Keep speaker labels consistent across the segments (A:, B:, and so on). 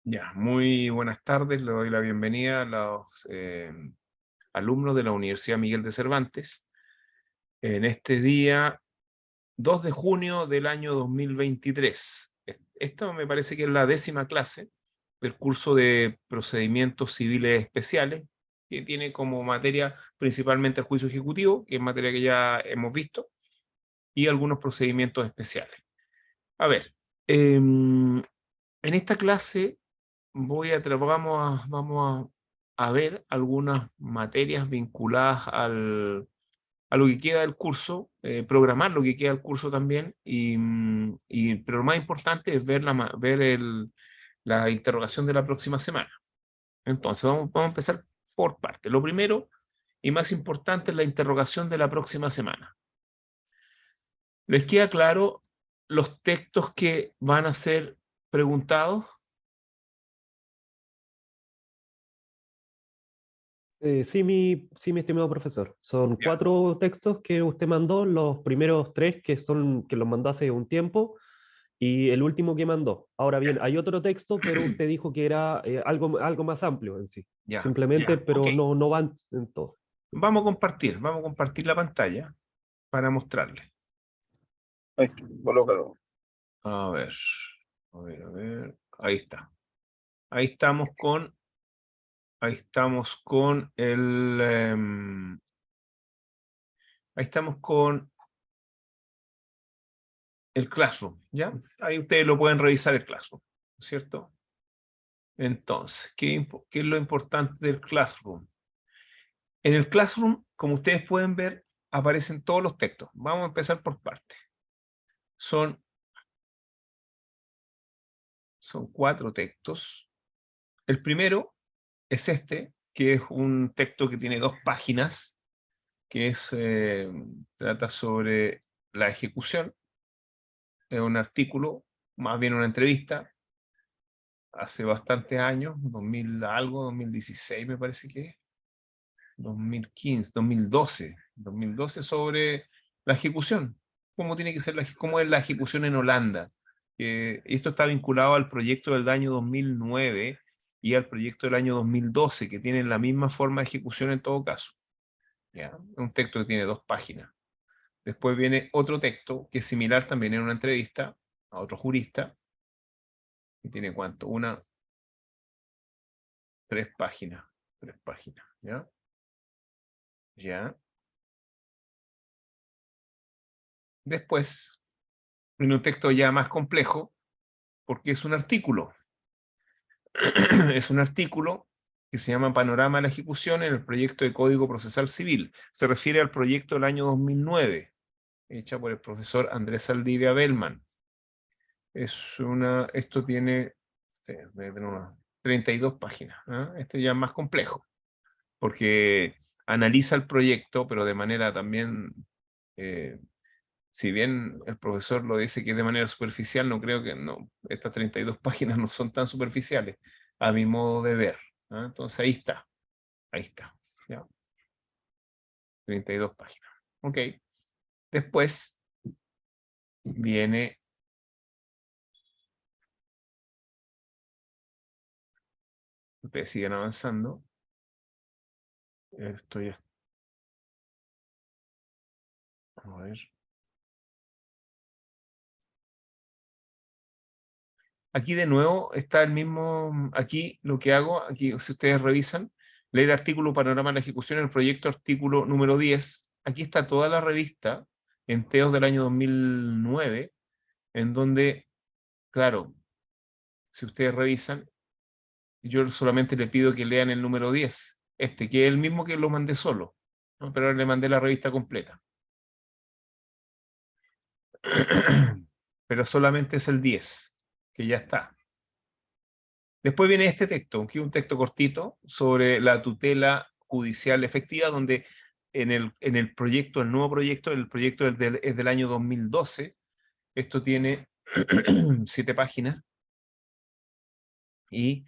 A: Ya, muy buenas tardes, le doy la bienvenida a los alumnos de la Universidad Miguel de Cervantes en este día 2 de junio del año 2023. Esta me parece que es la 10ª clase del curso de procedimientos civiles especiales, que tiene como materia principalmente el juicio ejecutivo, que es materia que ya hemos visto, y algunos procedimientos especiales. A ver, en esta clase vamos a ver algunas materias vinculadas a lo que queda del curso, programar lo que queda del curso también, pero lo más importante es ver la interrogación de la próxima semana. Entonces, vamos a empezar por partes. Lo primero y más importante es la interrogación de la próxima semana. ¿Les queda claro los textos que van a ser preguntados?
B: Sí, mi estimado profesor. Son
A: Ya.
B: 4 textos que usted mandó, los primeros 3 que los mandó hace un tiempo y el último que mandó. Ahora bien, hay otro texto, pero usted dijo que era algo más amplio en sí.
A: Ya,
B: Simplemente,
A: ya, ok.
B: pero no van en todo.
A: Vamos a compartir la pantalla para mostrarles. Ahí está, colócalo. A ver, a ver. Ahí está. Ahí estamos con, ahí estamos con el Classroom, ¿ya? Ahí ustedes lo pueden revisar el Classroom, ¿cierto? Entonces, ¿qué es lo importante del Classroom? En el Classroom, como ustedes pueden ver, aparecen todos los textos. Vamos a empezar por partes. Son 4 textos. El primero es este, que es un texto que tiene 2 páginas, que trata sobre la ejecución. Es un artículo, más bien una entrevista, hace bastantes años, 2000 algo, 2016 me parece que es, 2015, 2012 sobre la ejecución, cómo tiene que ser cómo es la ejecución en Holanda. Esto está vinculado al proyecto del año 2009 y al proyecto del año 2012, que tienen la misma forma de ejecución en todo caso. ¿Ya? Un texto que tiene 2 páginas. Después viene otro texto que es similar también en una entrevista a otro jurista, que tiene ¿cuánto? 3 páginas. 3 páginas, ¿ya? ¿Ya? Después viene un texto ya más complejo, porque es un artículo. Es un artículo que se llama Panorama de la Ejecución en el proyecto de Código Procesal Civil. Se refiere al proyecto del año 2009, hecha por el profesor Andrés Saldivia Bellman. Esto tiene sí, debe tener unas 32 páginas. ¿Eh? Este ya es más complejo, porque analiza el proyecto, pero de manera también, si bien el profesor lo dice que es de manera superficial, no creo que no, estas 32 páginas no son tan superficiales, a mi modo de ver. ¿Ah? Entonces ahí está, ¿ya? 32 páginas. Ok. Después viene, ustedes siguen avanzando. Estoy, a ver. Aquí de nuevo está el mismo, aquí lo que hago, aquí si ustedes revisan, leer artículo Panorama de la Ejecución, el proyecto artículo número 10, aquí está toda la revista, Enteos del año 2009, en donde, claro, si ustedes revisan, yo solamente le pido que lean el número 10, que es el mismo que lo mandé solo, ¿no? Pero ahora le mandé la revista completa. Pero solamente es el 10, que ya está. Después viene este texto, que es un texto cortito sobre la tutela judicial efectiva, donde en el proyecto, el nuevo proyecto, el proyecto es del año 2012, esto tiene 7 páginas y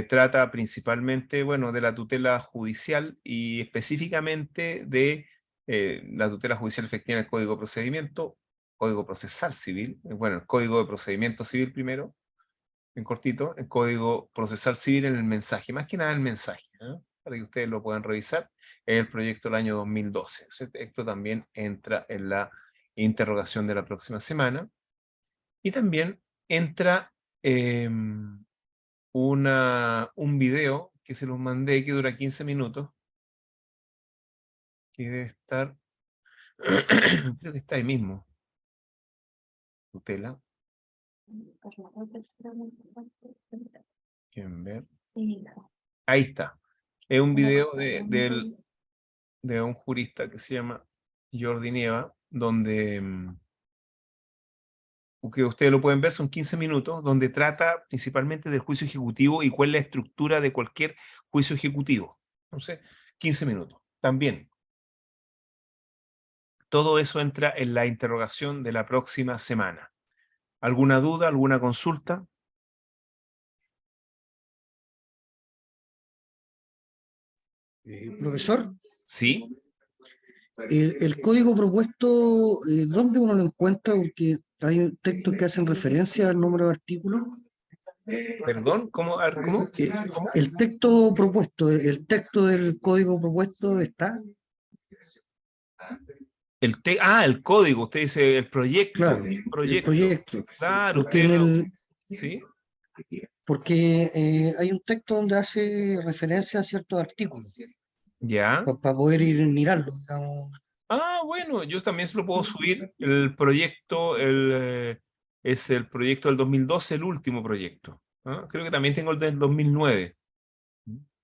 A: trata principalmente, bueno, de la tutela judicial y específicamente de la tutela judicial efectiva en el Código de Procedimiento, Código Procesal Civil, bueno, el Código de Procedimiento Civil primero, en cortito, el Código Procesal Civil en el mensaje, más que nada el mensaje, ¿eh? Para que ustedes lo puedan revisar, es el proyecto del año 2012. Esto también entra en la interrogación de la próxima semana. Y también entra un video que se los mandé que dura 15 minutos, que debe estar, creo que está ahí mismo, tutela, quieren ver, ahí está, es un video de un jurista que se llama Jordi Nieva, donde que ustedes lo pueden ver, son 15 minutos, donde trata principalmente del juicio ejecutivo y cuál es la estructura de cualquier juicio ejecutivo. Entonces, 15 minutos. También, todo eso entra en la interrogación de la próxima semana. ¿Alguna duda, alguna consulta?
C: Profesor,
A: ¿Sí?
C: el código propuesto, ¿dónde uno lo encuentra? Porque hay textos que hacen referencia al número de artículos.
A: ¿Perdón? ¿Cómo? A ver, ¿cómo?
C: Eh, el texto propuesto, el texto del código propuesto está,
A: El código, usted dice el proyecto.
C: claro,
A: El
C: el
A: proyecto.
C: proyecto.
A: Claro,
C: Porque
A: usted lo... ¿Sí?
C: hay un texto donde hace referencia a ciertos artículos,
A: ¿Ya?
C: para poder ir mirarlo, digamos.
A: Ah, bueno, yo también se lo puedo subir. El proyecto, es el proyecto del 2012, el último proyecto. ¿Ah? Creo que también tengo el del 2009.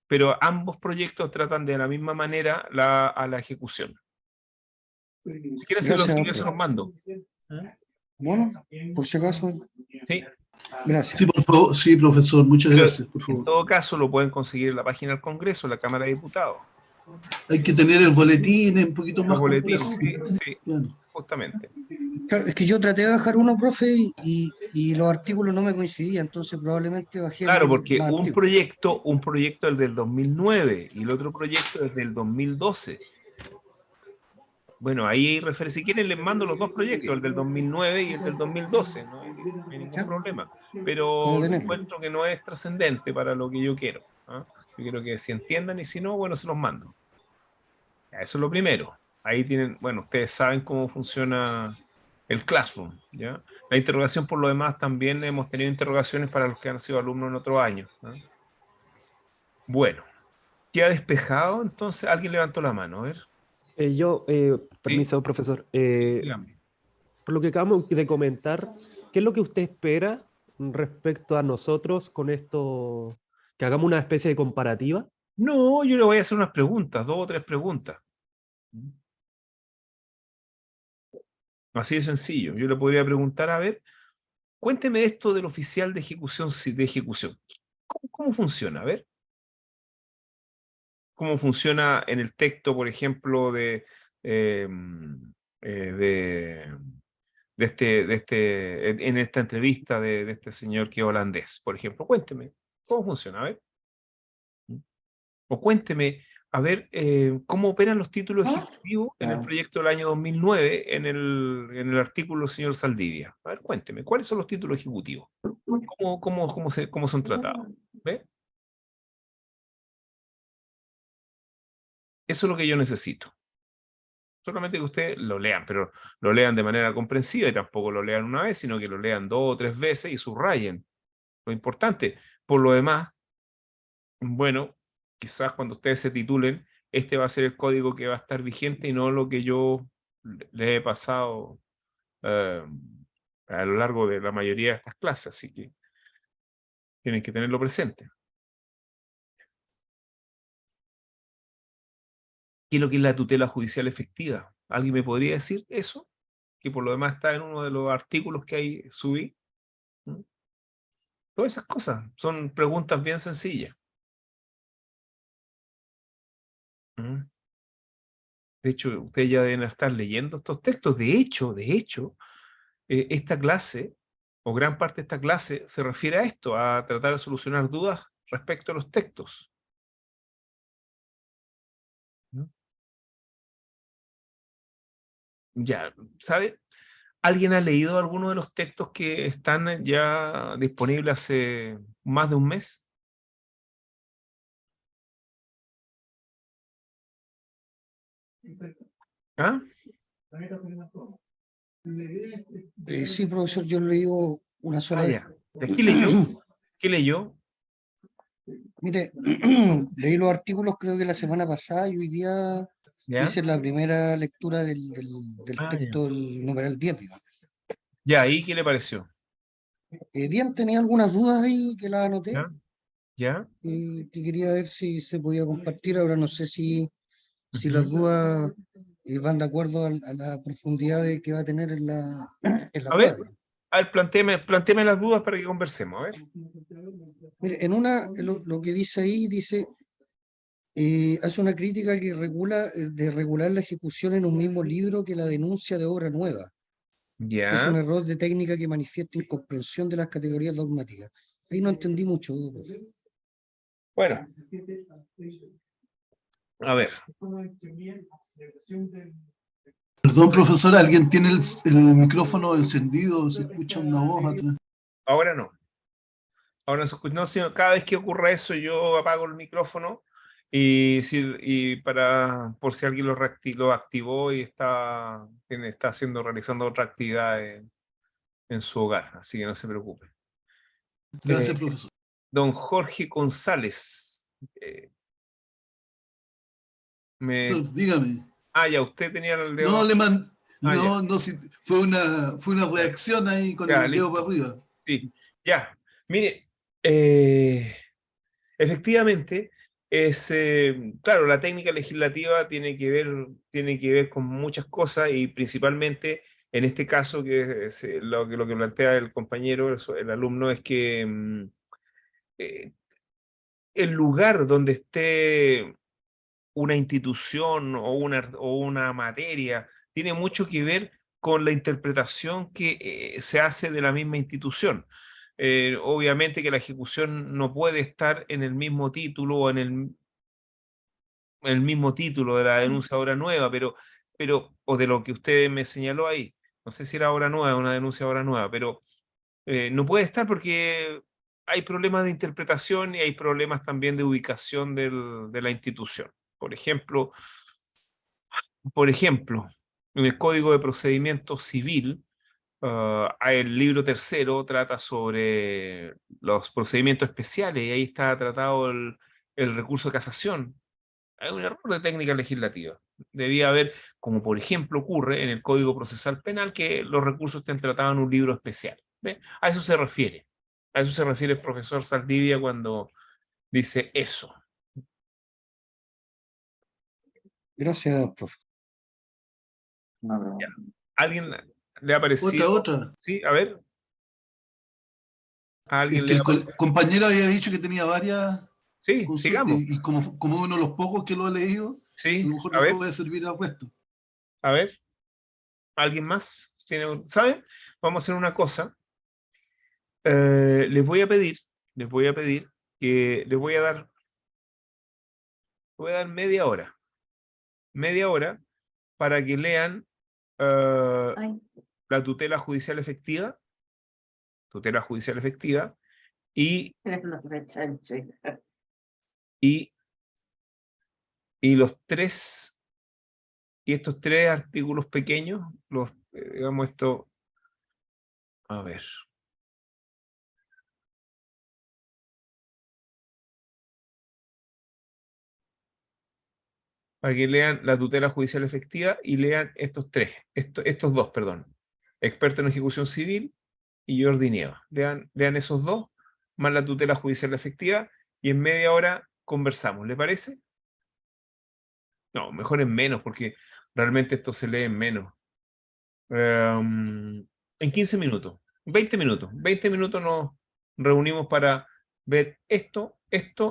A: Pero ambos proyectos tratan de la misma manera a la ejecución. Si quieren, se
C: Gracias,
A: se los
C: profe.
A: mando. ¿Ah?
C: Bueno, por si acaso,
A: Sí,
C: gracias.
D: Sí, por favor, sí, profesor, muchas
A: pero
D: gracias, por
A: en
D: favor.
A: todo caso lo pueden conseguir en la página del Congreso, en la Cámara de Diputados.
D: Hay que tener el boletín un poquito
A: Los
D: más complejo.
A: boletines, sí, sí,
D: Claro.
A: justamente.
C: Claro, es que yo traté de bajar uno, profe, y los artículos no me coincidían, entonces probablemente bajé
A: Claro,
C: el
A: porque
C: más antiguo.
A: un proyecto es del 2009 y el otro proyecto es del 2012. Bueno, ahí hay referencia. Si quieren, les mando los dos proyectos, el del 2009 y el del 2012. No hay ningún
C: Ya,
A: problema.
C: para
A: Pero
C: tenerlo.
A: encuentro que no es trascendente para lo que yo quiero. ¿Ah? Yo quiero que se entiendan y si no, bueno, se los mando. Ya, eso es lo primero. Ahí tienen, bueno, ustedes saben cómo funciona el Classroom, ¿ya? La interrogación, por lo demás, también hemos tenido interrogaciones para los que han sido alumnos en otro año. ¿Ah? Bueno, ¿queda despejado? Entonces, alguien levantó la mano, a ver. ¿Sí?
B: Permiso, profesor.
A: Dígame.
B: Por lo que acabamos de comentar, ¿qué es lo que usted espera respecto a nosotros con esto? Que hagamos una especie de comparativa.
A: No, yo le voy a hacer unas preguntas, dos o tres preguntas. Así de sencillo. Yo le podría preguntar, a ver, cuénteme esto del oficial de ejecución, de ejecución. ¿Cómo funciona? A ver, ¿cómo funciona en el texto, por ejemplo, eh, eh, de, en esta entrevista de este señor que es holandés, por ejemplo? Cuénteme, ¿cómo funciona? A ver. O cuénteme, a ver, cómo operan los títulos ejecutivos en el proyecto del año 2009 en el artículo del señor Saldivia. A ver, cuénteme, ¿cuáles son los títulos ejecutivos? ¿Cómo son tratados? ¿Ve? Eso es lo que yo necesito. Solamente que ustedes lo lean, pero lo lean de manera comprensiva y tampoco lo lean una vez, sino que lo lean dos o tres veces y subrayen. Lo importante. Por lo demás, bueno, quizás cuando ustedes se titulen, este va a ser el código que va a estar vigente y no lo que yo le he pasado eh, a lo largo de la mayoría de estas clases, así que tienen que tenerlo presente. ¿Qué es lo que es la tutela judicial efectiva? ¿Alguien me podría decir eso? Que por lo demás está en uno de los artículos que ahí subí. ¿Mm? Todas esas cosas son preguntas bien sencillas. ¿Mm? De hecho, ustedes ya deben estar leyendo estos textos. De hecho, esta clase, o gran parte de esta clase, se refiere a esto, a tratar de solucionar dudas respecto a los textos. ¿Mm? Ya, ¿sabe? ¿Alguien ha leído alguno de los textos que están ya disponibles hace más de un mes? ¿Ah?
C: Sí, profesor, yo lo digo una sola
A: Ah,
C: vez.
A: ya. ¿Y aquí leyó? ¿Qué leyó?
C: Mire, leí los artículos creo que la semana pasada y hoy día
A: ¿Ya?
C: hice la primera lectura del
A: Ah, ya.
C: texto, el numeral 10, digamos.
A: Ya, ¿y qué le pareció?
C: Bien, tenía algunas dudas ahí que las anoté,
A: ¿Ya? ¿Ya?
C: que quería ver si se podía compartir. Ahora no sé si las
A: Ujú.
C: dudas van de acuerdo a la profundidad que va a tener en en la
A: A
C: prueba,
A: ver,
C: digamos.
A: plantéeme las dudas para que conversemos. A ver.
C: Mire, lo que dice ahí, dice, hace una crítica que de regular la ejecución en un mismo libro que la denuncia de obra nueva. Es
A: Ya.
C: un error de técnica que manifiesta incomprensión de las categorías dogmáticas. Ahí no entendí mucho, profe.
A: Bueno, a ver.
D: Perdón, profesor, ¿alguien tiene el micrófono encendido? Se escucha una voz atrás.
A: Ahora no. Ahora no se escucha. No, sino cada vez que ocurra eso, yo apago el micrófono y por si alguien lo activó y está realizando otra actividad en su hogar. Así que no se preocupe. Eh,
D: Gracias, profesor.
A: don Jorge González. eh, me,
D: Dígame.
A: ya, usted tenía el
D: No,
A: dedo. Ya.
D: no, no, sí, fue una
A: Ya,
D: reacción ahí con
A: ya,
D: el dedo
A: listo.
D: para arriba.
A: Sí, ya. Mire, eh, efectivamente, claro, la técnica legislativa tiene que ver con muchas cosas y principalmente en este caso, lo que plantea el compañero, el alumno, es que eh, el lugar donde esté una institución o una materia tiene mucho que ver con la interpretación que se hace de la misma institución. Obviamente que la ejecución no puede estar en el mismo título o el mismo título de la denuncia ahora nueva, o de lo que usted me señaló ahí. No sé si era ahora nueva, una denuncia ahora nueva, pero no puede estar porque hay problemas de interpretación y hay problemas también de ubicación de la institución. Por ejemplo, por ejemplo, en el Código de Procedimiento Civil, el libro tercero trata sobre los procedimientos especiales y ahí está tratado el recurso de casación. Hay un error de técnica legislativa. Debía haber, como por ejemplo ocurre en el Código Procesal Penal, que los recursos estén tratados en un libro especial. ¿Ve? A eso se refiere. A eso se refiere el profesor Saldivia cuando dice eso.
C: Gracias, profe.
A: Ya. ¿Alguien le ha parecido?
D: Otra.
A: Sí, a ver. ¿A
D: Es
A: alguien
D: que
A: le ha
D: el
A: parecido?
D: compañero había dicho que tenía varias
A: Sí,
D: consultas
A: sigamos.
D: y como uno de los pocos que lo ha leído, a
A: Sí,
D: lo mejor
A: a
D: le
A: ver,
D: puede servir al resto.
A: a ver. ¿Alguien más? ¿Saben? Vamos a hacer una cosa. Les voy a pedir, les voy a pedir que voy a dar media hora para que lean eh, la tutela judicial efectiva y, y, y los tres, y estos tres artículos pequeños, digamos esto, a ver, para que lean la tutela judicial efectiva y lean estos dos, perdón, experto en ejecución civil y Jordi Nieva. Lean esos dos, más la tutela judicial efectiva, y en media hora conversamos. ¿Le parece? No, mejor en menos, porque realmente esto se lee en menos. En 15 minutos, 20 minutos. 20 minutos nos reunimos para ver esto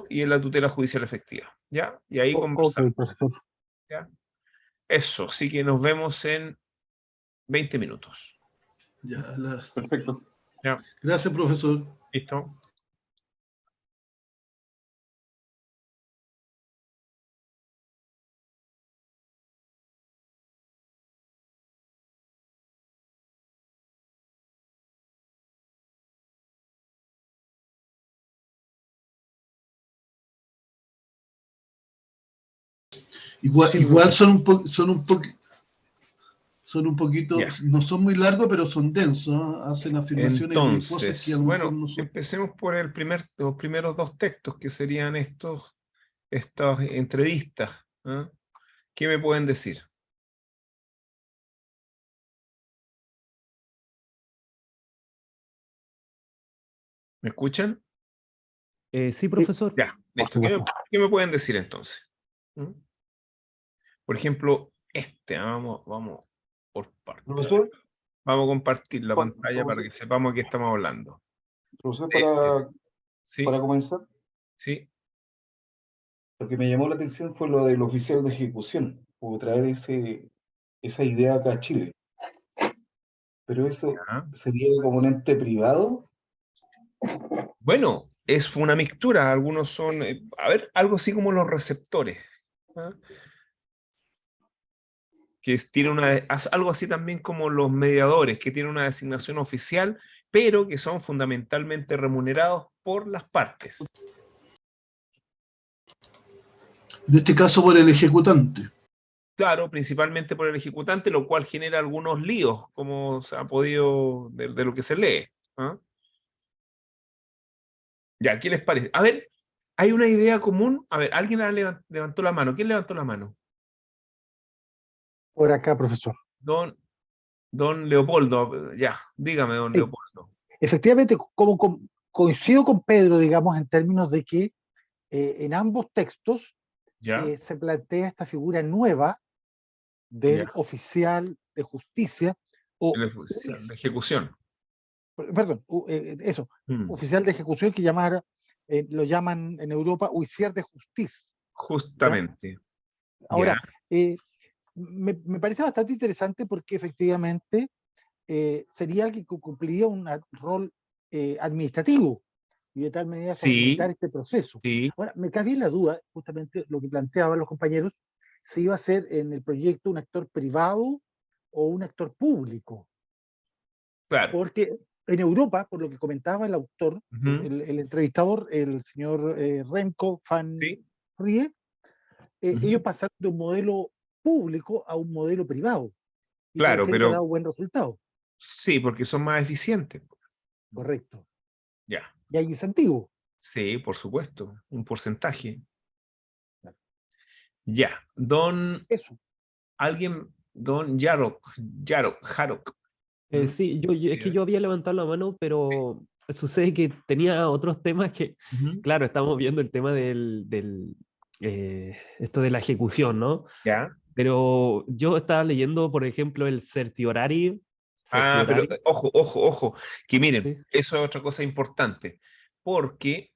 A: y en la tutela judicial efectiva. ¿Ya? Y ahí
E: Ok,
A: conversamos.
E: profesor.
A: ¿Ya? Eso, así que nos vemos en 20 minutos.
D: Ya,
E: Perfecto.
A: ¿Ya?
D: Gracias, profesor.
A: ¿Listo?
D: Igual,
C: Sí,
D: igual
C: profesor.
D: son un poquito,
A: Ya.
D: no son muy largos, pero son densos, ¿ah? Hacen afirmaciones de cosas que a
A: Entonces,
D: lo mejor
A: bueno,
D: no son.
A: empecemos por los primeros dos textos, que serían estas entrevistas. ¿Ah? ¿Qué me pueden decir? ¿Me escuchan?
B: Sí,
E: Sí,
B: profesor.
A: Ya,
E: por
A: listo. ¿Qué me,
E: supuesto.
A: qué me pueden decir entonces? ¿Mm? Por ejemplo, vamos por partes.
E: Profesor,
A: Vamos a compartir la pantalla para
E: profesor,
A: que sepamos de qué estamos hablando.
E: profesor,
A: Este,
E: para
A: sí,
E: comenzar,
A: sí.
E: lo que me llamó la atención fue lo del oficial de ejecución, o traer esa idea acá a Chile. Pero eso
A: Ya.
E: sería como un ente privado.
A: Bueno, es una mixtura. Algunos son, a ver, algo así como los receptores. ¿Ah? Tiene algo así también como los mediadores, que tienen una designación oficial, pero que son fundamentalmente remunerados por las partes.
D: En este caso por el ejecutante.
A: Claro, principalmente por el ejecutante, lo cual genera algunos líos, como se ha podido, de lo que se lee. ¿Ah? Ya, ¿qué les parece? A ver, hay una idea común. A ver, alguien levantó la mano. ¿Quién levantó la mano?
E: Por acá, profesor.
A: Don, don Leopoldo. Ya, dígame, don
E: Sí,
A: Leopoldo.
E: efectivamente, coincido con Pedro, digamos, en términos de que en ambos textos
A: Ya,
E: se plantea esta figura nueva
A: ya.
E: del oficial de justicia, o,
A: El oficial de ejecución.
E: perdón, eso,
A: Mm,
E: oficial de ejecución que lo llaman en Europa huissier de justicia. ¿Ya?
A: justamente. Ya,
E: Ahora, me parece bastante interesante porque efectivamente sería alguien que cumpliría un rol administrativo y de tal manera facilitar
A: sí,
E: este proceso.
A: sí.
E: Ahora, me cabe la duda, justamente lo que planteaban los compañeros, si iba a ser en el proyecto un actor privado o un actor público,
A: Claro.
E: porque en Europa, por lo que comentaba el autor,
A: Ujú,
E: el entrevistador, el señor Remco van
A: sí.
E: Rie, ellos
A: Ujú,
E: pasaron de un modelo público a un modelo privado y
A: claro,
E: pareciera que ha
A: pero
E: dado buen resultado.
A: sí, porque son más eficientes.
E: Correcto.
A: Ya.
E: Y hay incentivo.
A: Sí, por supuesto. Un porcentaje. Ya.
E: Eso.
A: Don Jarok. ¿Mm?
B: Es que yo había levantado la mano, pero sucede que tenía otros temas que,
A: Ujú.
B: claro, estamos viendo el tema esto de la ejecución, ¿no?
A: Ya.
B: Pero yo estaba leyendo, por ejemplo, el certiorari,
A: Ah, pero
B: certiorari,
A: ojo, que miren,
B: ¿sí?
A: eso es otra cosa importante, porque,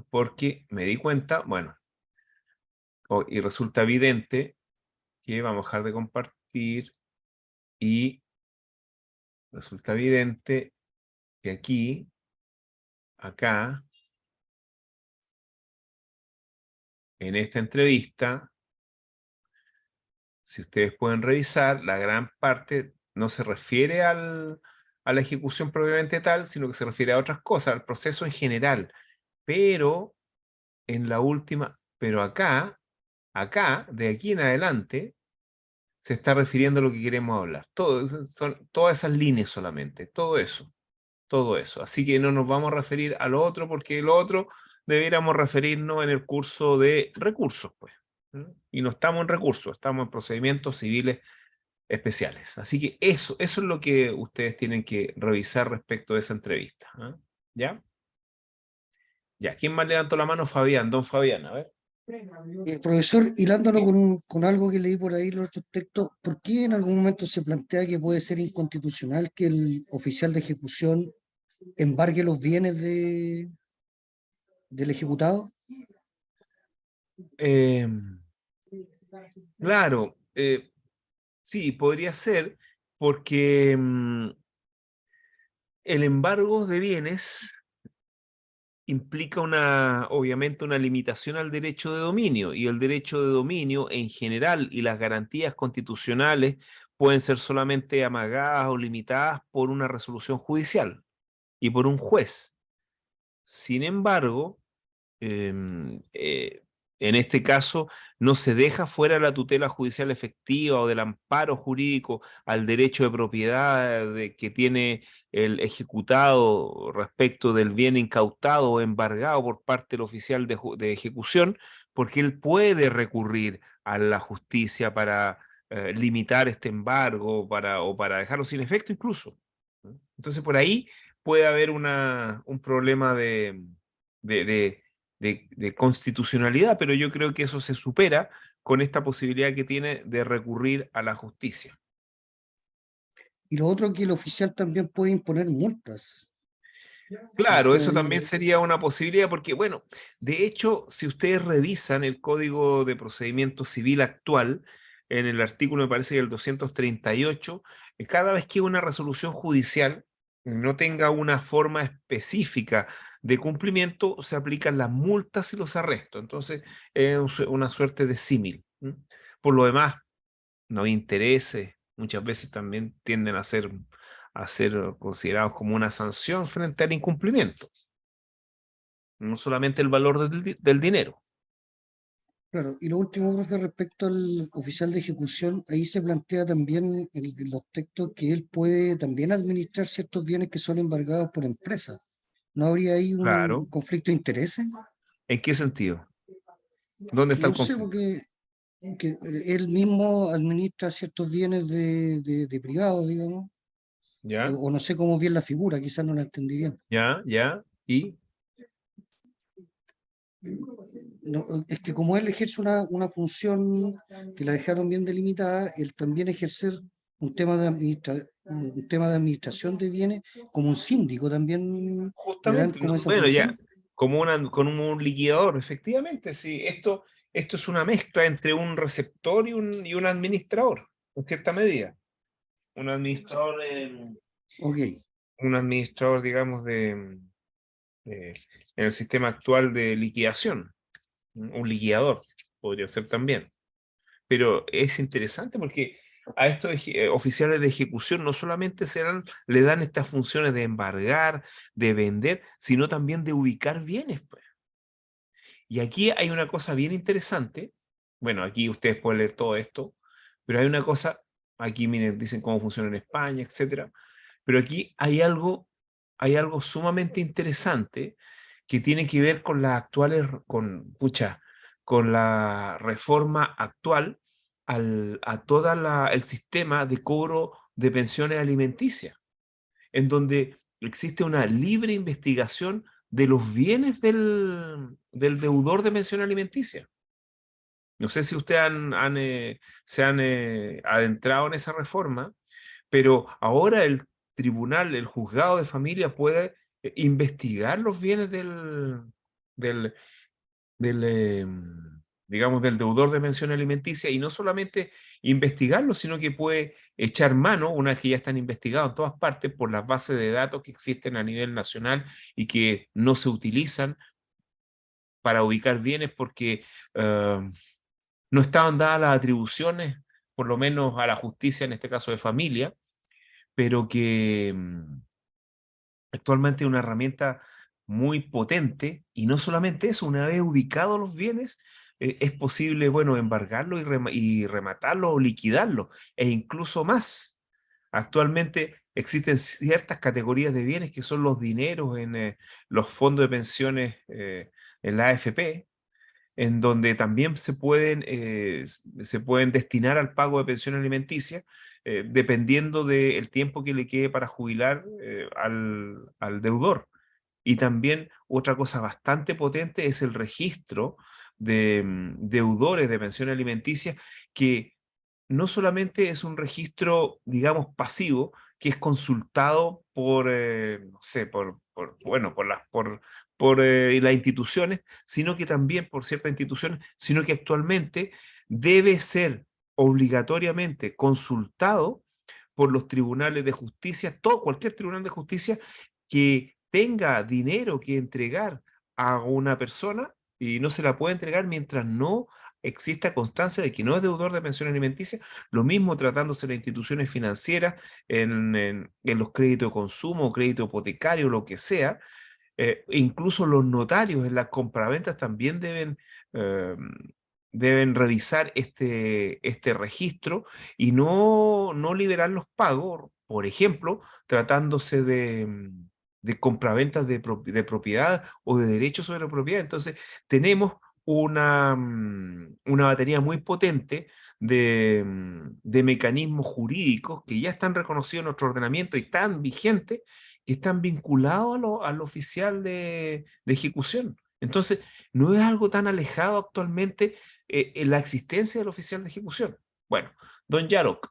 A: porque me di cuenta, bueno, y resulta evidente que vamos a dejar de compartir y resulta evidente que aquí, acá, en esta entrevista, si ustedes pueden revisar, la gran parte no se refiere a la ejecución propiamente tal, sino que se refiere a otras cosas, al proceso en general. Pero en la última, pero acá, de aquí en adelante, se está refiriendo a lo que queremos hablar. Son todas esas líneas solamente, todo eso. Así que no nos vamos a referir a lo otro, porque lo otro debiéramos referirnos en el curso de recursos, pues. ¿Mm? Y no estamos en recursos, estamos en procedimientos civiles especiales. Así que eso es lo que ustedes tienen que revisar respecto de esa entrevista. ¿Ah? ¿Ya? Ya, ¿quién más levantó la mano? Fabián, don Fabián, a ver.
C: Profesor, hilándolo
A: Sí.
C: con algo que leí por ahí en los otros textos, ¿por qué en algún momento se plantea que puede ser inconstitucional que el oficial de ejecución embargue los bienes del ejecutado?
A: Claro, sí, podría ser porque el embargo de bienes implica obviamente una limitación al derecho de dominio, y el derecho de dominio en general y las garantías constitucionales pueden ser solamente amagadas o limitadas por una resolución judicial y por un juez. Sin embargo, En este caso, no se deja fuera la tutela judicial efectiva o del amparo jurídico al derecho de propiedad que tiene el ejecutado respecto del bien incautado o embargado por parte del oficial de ejecución, porque él puede recurrir a la justicia para limitar este embargo o para dejarlo sin efecto incluso. Entonces, por ahí puede haber un problema de, de de constitucionalidad, pero yo creo que eso se supera con esta posibilidad que tiene de recurrir a la justicia.
C: Y lo otro que el oficial también puede imponer multas.
A: Claro,
C: Usted
A: eso también
C: ahí-
A: sería una posibilidad porque, bueno, de hecho, si ustedes revisan el Código de Procedimiento Civil actual, en el artículo, me parece que el 238, cada vez que una resolución judicial no tenga una forma específica de cumplimiento, se aplican las multas y los arrestos. Entonces, es una suerte de símil. Por lo demás, no hay intereses, muchas veces también tienden a ser considerados como una sanción frente al incumplimiento, no solamente el valor del dinero.
C: Claro, y lo último, profe, respecto al oficial de ejecución, ahí se plantea también en los textos que él puede también administrar ciertos bienes que son embargados por empresas. ¿No habría ahí un
A: Claro.
C: conflicto de intereses?
A: ¿En qué sentido? ¿Dónde está el
C: No sé,
A: conflicto?
C: porque que él mismo administra ciertos bienes de privados, digamos,
A: ¿Ya?
C: o no sé cómo es bien la figura, quizás no la entendí bien.
A: ¿Ya? ¿Ya? ¿Y?
C: No, es que como él ejerce una función que la dejaron bien delimitada, él también ejercer un tema de administración de bienes como un síndico también le dan
A: Justamente,
C: como esa
A: bueno, ya,
C: función.
A: con un liquidador, efectivamente, sí, esto es una mezcla entre un receptor y un administrador, en cierta medida. Un administrador,
C: Ok,
A: digamos, en el sistema actual de liquidación. Un liquidador podría ser también. Pero es interesante porque a estos oficiales de ejecución no solamente le dan estas funciones de embargar, de vender, sino también de ubicar bienes, pues. Y aquí hay una cosa bien interesante. Bueno, aquí ustedes pueden leer todo esto, pero hay una cosa, aquí miren, dicen cómo funciona en España, etcétera. Pero aquí hay algo sumamente interesante que tiene que ver con las actuales, con la reforma actual a todo el sistema de cobro de pensiones alimenticias, en donde existe una libre investigación de los bienes del deudor de pensión alimenticia. No sé si ustedes se han adentrado en esa reforma, pero ahora el tribunal, el juzgado de familia puede investigar los bienes del, del, digamos, del deudor de pensión alimenticia y no solamente investigarlo, sino que puede echar mano, una vez que ya están investigados en todas partes, por las bases de datos que existen a nivel nacional y que no se utilizan para ubicar bienes porque no estaban dadas las atribuciones, por lo menos a la justicia, en este caso de familia, pero que actualmente es una herramienta muy potente y no solamente eso, una vez ubicados los bienes, es posible, bueno, embargarlo y rematarlo o liquidarlo, e incluso más. Actualmente existen ciertas categorías de bienes que son los dineros en los fondos de pensiones, en la AFP, en donde también se pueden destinar al pago de pensión alimenticia, dependiendo del tiempo que le quede para jubilar al deudor. Y también otra cosa bastante potente es el registro de deudores de pensión alimenticia, que no solamente es un registro, digamos, pasivo, que es consultado no sé, bueno, por las instituciones, sino que también por ciertas instituciones, sino que actualmente debe ser obligatoriamente consultado por los tribunales de justicia, cualquier tribunal de justicia que tenga dinero que entregar a una persona y no se la puede entregar mientras no exista constancia de que no es deudor de pensión alimenticia, lo mismo tratándose de instituciones financieras, en los créditos de consumo, crédito hipotecario, lo que sea, incluso los notarios en las compraventas también deben revisar este registro y no liberar los pagos, por ejemplo, tratándose de compraventas de propiedad o de derechos sobre propiedad. Entonces, tenemos una batería muy potente de mecanismos jurídicos que ya están reconocidos en nuestro ordenamiento y están vigentes, que están vinculados al oficial de ejecución. Entonces, no es algo tan alejado actualmente en la existencia del oficial de ejecución. Bueno, don Yarok.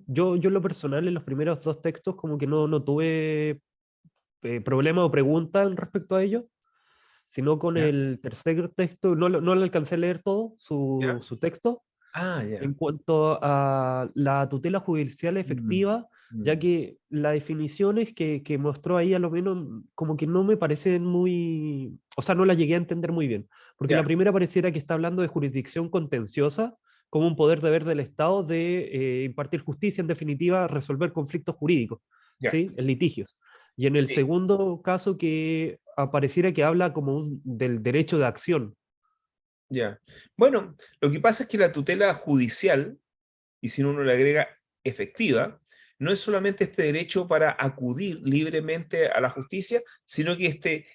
B: Yo en lo personal, en los primeros dos textos, como que no tuve problema o pregunta respecto a ello, sino con
A: ¿Ya?
B: el tercer texto, no le alcancé a leer todo
A: ¿Ya?
B: su texto,
A: Ah,
B: en
A: ya.
B: cuanto a la tutela judicial
A: Mm,
B: efectiva, ya
A: mm,
B: que las definiciones que mostró ahí a lo menos como que no me parecen muy, o sea, no las llegué a entender muy bien, porque la
A: ya,
B: primera pareciera que está hablando de jurisdicción contenciosa como un poder deber del Estado de impartir justicia, en definitiva, resolver conflictos jurídicos,
A: ya.
B: ¿sí? En litigios. Y en el
A: Sí,
B: segundo caso que apareciera que habla como del derecho de acción.
A: ya. Bueno, lo que pasa es que la tutela judicial, y si uno le agrega efectiva, no es solamente este derecho para acudir libremente a la justicia, sino que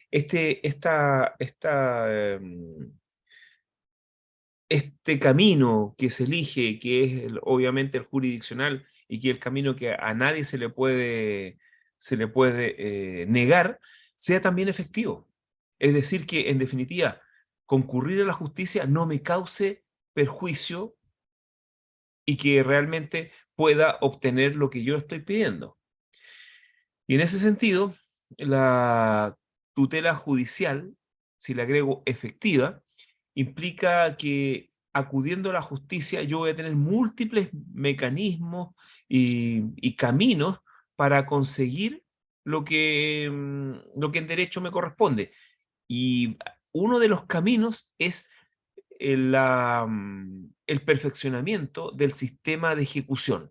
A: este camino que se elige, que es obviamente el jurisdiccional y que es el camino que a nadie se le puede negar, sea también efectivo. Es decir, que en definitiva, concurrir a la justicia no me cause perjuicio y que realmente pueda obtener lo que yo estoy pidiendo. Y en ese sentido, la tutela judicial, si le agrego efectiva, implica que acudiendo a la justicia yo voy a tener múltiples mecanismos y caminos para conseguir lo que en derecho me corresponde. Y uno de los caminos es el perfeccionamiento del sistema de ejecución,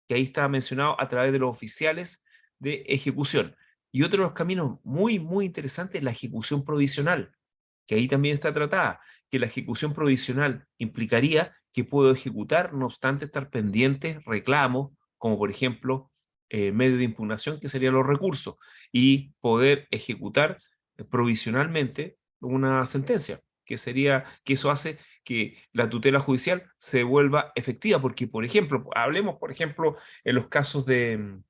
A: que ahí estaba mencionado a través de los oficiales de ejecución. Y otro de los caminos muy, muy interesantes es la ejecución provisional, que ahí también está tratada, que la ejecución provisional implicaría que puedo ejecutar, no obstante estar pendientes reclamos, como por ejemplo medio de impugnación, que serían los recursos, y poder ejecutar provisionalmente una sentencia, que eso hace que la tutela judicial se vuelva efectiva, porque, por ejemplo, hablemos, por ejemplo, en los casos del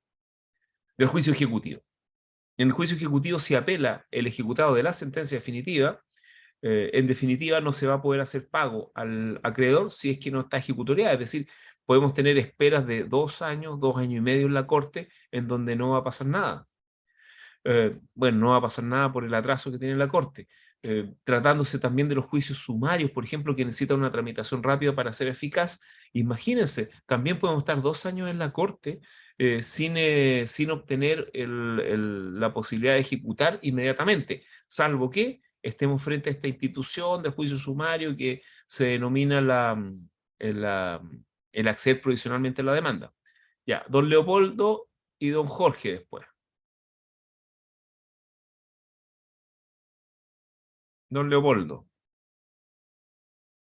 A: juicio ejecutivo. En el juicio ejecutivo, si apela el ejecutado de la sentencia definitiva, en definitiva no se va a poder hacer pago al acreedor si es que no está ejecutoriada. Es decir, podemos tener esperas de 2 años, 2 años y medio en la corte, en donde no va a pasar nada. Bueno, no va a pasar nada por el atraso que tiene la Corte. Tratándose también de los juicios sumarios, por ejemplo, que necesitan una tramitación rápida para ser eficaz, imagínense, también podemos estar 2 años en la Corte sin obtener la posibilidad de ejecutar inmediatamente, salvo que estemos frente a esta institución de juicio sumario que se denomina el acceder provisionalmente a la demanda. Ya, don Leopoldo y don Jorge después. Don Leopoldo.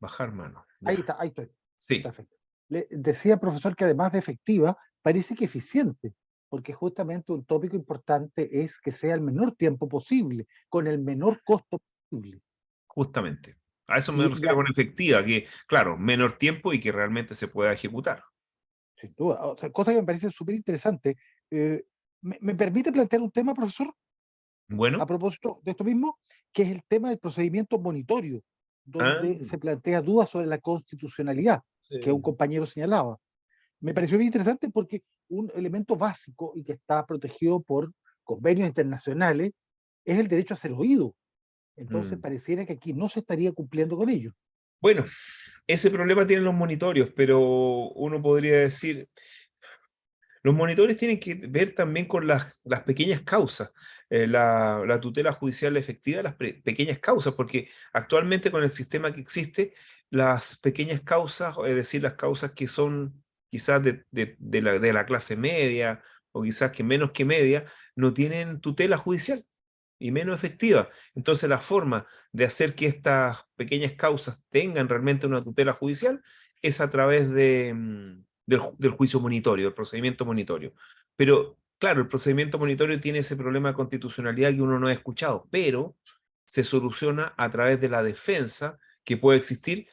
A: Bajar mano.
E: Ahí
A: Ya.
E: está, ahí estoy.
A: Sí,
E: Perfecto. Le decía, profesor, que además de efectiva, parece que eficiente, porque justamente un tópico importante es que sea el menor tiempo posible, con el menor costo posible.
A: justamente. A eso me
E: Y
A: refiero con efectiva, que, claro, menor tiempo y que realmente se pueda ejecutar.
E: sin duda, o sea, cosa que me parece súper interesante. ¿Me permite plantear un tema, profesor, a
A: Bueno,
E: propósito de esto mismo, que es el tema del procedimiento monitorio,
A: ah,
E: donde se plantea dudas sobre la constitucionalidad, que un
A: sí.
E: compañero señalaba? Me pareció bien interesante porque un elemento básico y que está protegido por convenios internacionales es el derecho a ser oído. Entonces
A: Mm.
E: pareciera que aquí no se estaría cumpliendo con ello.
A: Bueno, ese problema tienen los monitorios, pero uno podría decir, los monitores tienen que ver también con las pequeñas causas, la tutela judicial efectiva, las pequeñas causas, porque actualmente con el sistema que existe, las pequeñas causas, es decir, las causas que son quizás de la clase media o quizás que menos que media, no tienen tutela judicial y menos efectiva. Entonces la forma de hacer que estas pequeñas causas tengan realmente una tutela judicial es a través del juicio monitorio, del procedimiento monitorio. Pero claro, el procedimiento monitorio tiene ese problema de constitucionalidad que uno no ha escuchado, pero se soluciona a través de la defensa que puede existir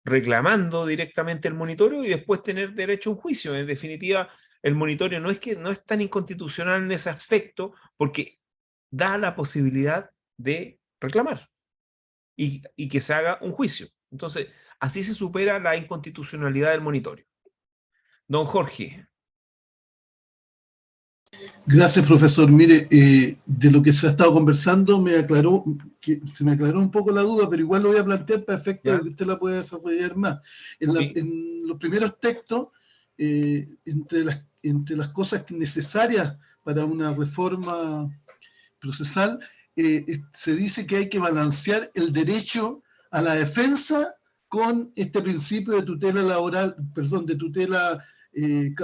A: reclamando directamente el monitorio y después tener derecho a un juicio. En definitiva, el monitorio no es tan inconstitucional en ese aspecto porque da la posibilidad de reclamar y que se haga un juicio. Entonces, así se supera la inconstitucionalidad del monitorio. Don Jorge.
D: Gracias, profesor. Mire, de lo que se ha estado conversando se me aclaró un poco la duda, pero igual lo voy a plantear para efecto de que usted la pueda desarrollar más. En los primeros textos, entre las cosas necesarias para una reforma procesal, se dice que hay que balancear el derecho a la defensa con este principio de tutela laboral, perdón, de tutela de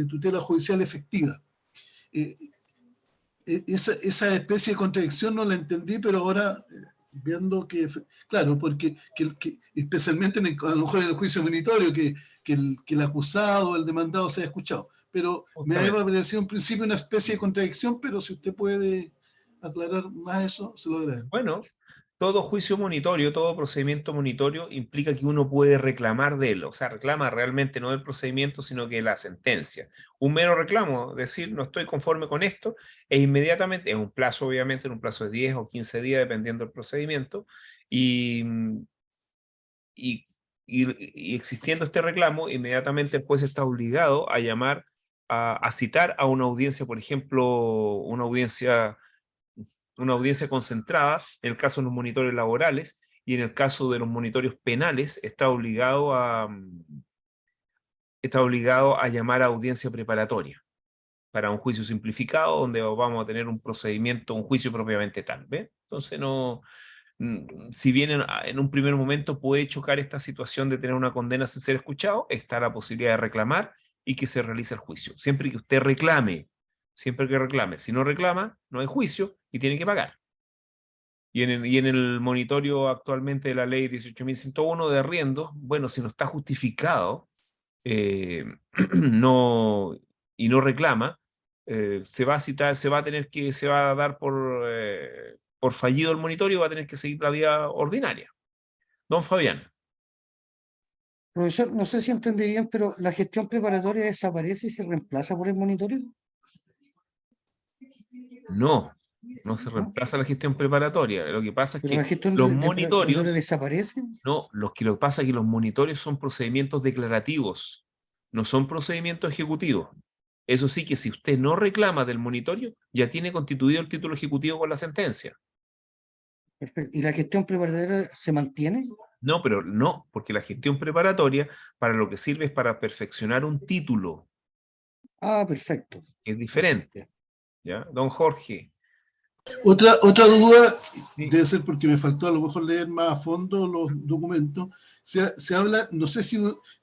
D: tutela judicial efectiva. Esa especie de contradicción no la entendí, pero ahora viendo que, claro, porque especialmente a lo mejor en el juicio monitorio, que el acusado, el demandado se haya escuchado, pero me ha parecido en principio una especie de contradicción, pero si usted puede aclarar más eso, se lo agradezco.
A: Bueno, todo juicio monitorio, todo procedimiento monitorio implica que uno puede reclamar de él, o sea, reclama realmente no del procedimiento, sino que la sentencia. Un mero reclamo, decir, no estoy conforme con esto, e inmediatamente, en un plazo, obviamente, en un plazo de 10 o 15 días, dependiendo del procedimiento, y existiendo este reclamo, inmediatamente el juez está obligado a llamar, a citar a una audiencia, por ejemplo, una audiencia concentrada, en el caso de los monitorios laborales, y en el caso de los monitorios penales, está obligado a llamar a audiencia preparatoria para un juicio simplificado, donde vamos a tener un procedimiento, un juicio propiamente tal, ¿ve? Entonces si bien en un primer momento puede chocar esta situación de tener una condena sin ser escuchado, está la posibilidad de reclamar y que se realice el juicio. Siempre que usted reclame, siempre que reclame. Si no reclama, no hay juicio y tiene que pagar. Y en el monitorio actualmente de la ley 18.101 de arriendo, bueno, si no está justificado no, y no reclama, se va a citar, se va a dar por fallido el monitorio y va a tener que seguir la vía ordinaria. Don Fabián.
C: Profesor, no sé si entendí bien, pero ¿la gestión preparatoria desaparece y se reemplaza por el monitoreo?
A: No se reemplaza la gestión preparatoria. Lo que pasa es
C: ¿Pero la
A: que
C: gestión
A: los
C: preparatoria
A: monitorios,
C: desaparece?
A: no, lo que pasa es que los monitorios son procedimientos declarativos, no son procedimientos ejecutivos. Eso sí que si usted no reclama del monitorio, ya tiene constituido el título ejecutivo con la sentencia.
C: Perfecto. ¿Y la gestión preparatoria se mantiene?
A: No, pero no, porque la gestión preparatoria para lo que sirve es para perfeccionar un título,
C: Ah, perfecto.
A: que es diferente. ¿Ya? Don Jorge.
D: Otra duda,
A: Sí.
D: debe ser porque me faltó a lo mejor leer más a fondo los documentos. Se habla, no sé si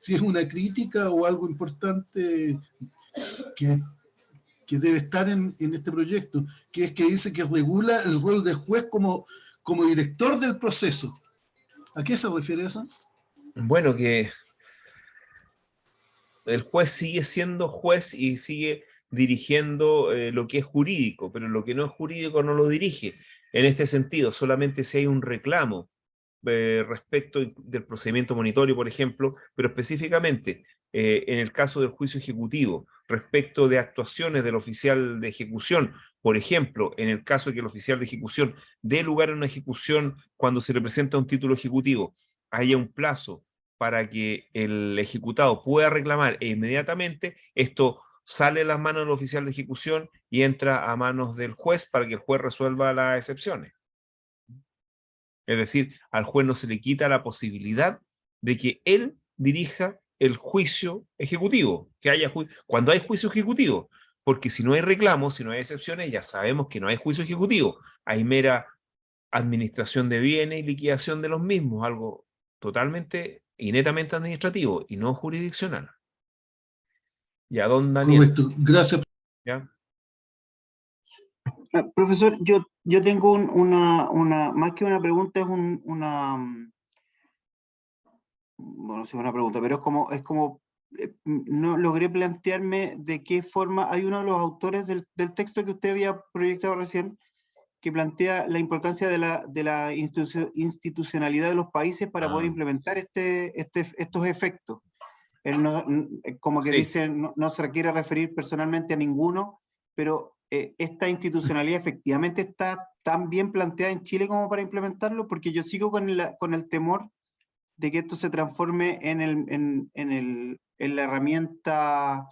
D: es una crítica o algo importante que debe estar en este proyecto, que es que dice que regula el rol del juez como director del proceso. ¿A qué se refiere eso?
A: Bueno, que el juez sigue siendo juez y sigue dirigiendo lo que es jurídico, pero lo que no es jurídico no lo dirige. En este sentido, solamente si hay un reclamo respecto del procedimiento monitorio, por ejemplo, pero específicamente en el caso del juicio ejecutivo, respecto de actuaciones del oficial de ejecución, por ejemplo, en el caso de que el oficial de ejecución dé lugar a una ejecución cuando se le presenta un título ejecutivo, haya un plazo para que el ejecutado pueda reclamar e inmediatamente esto sale de las manos del oficial de ejecución y entra a manos del juez para que el juez resuelva las excepciones. Es decir, al juez no se le quita la posibilidad de que él dirija el juicio ejecutivo, cuando hay juicio ejecutivo, porque si no hay reclamos, si no hay excepciones, ya sabemos que no hay juicio ejecutivo, hay mera administración de bienes y liquidación de los mismos, algo totalmente y netamente administrativo y no jurisdiccional. Ya, don Daniel.
D: Correcto, gracias.
A: ¿Ya?
F: Profesor, yo tengo más que una pregunta, es bueno, no sé, una pregunta, pero es como, no logré plantearme de qué forma, hay uno de los autores del texto que usted había proyectado recién, que plantea la importancia de la institucionalidad de los países para poder implementar estos efectos. Él como que
A: Sí.
F: dice, no se requiere referir personalmente a ninguno, pero esta institucionalidad efectivamente está tan bien planteada en Chile como para implementarlo, porque yo sigo con el temor de que esto se transforme en la herramienta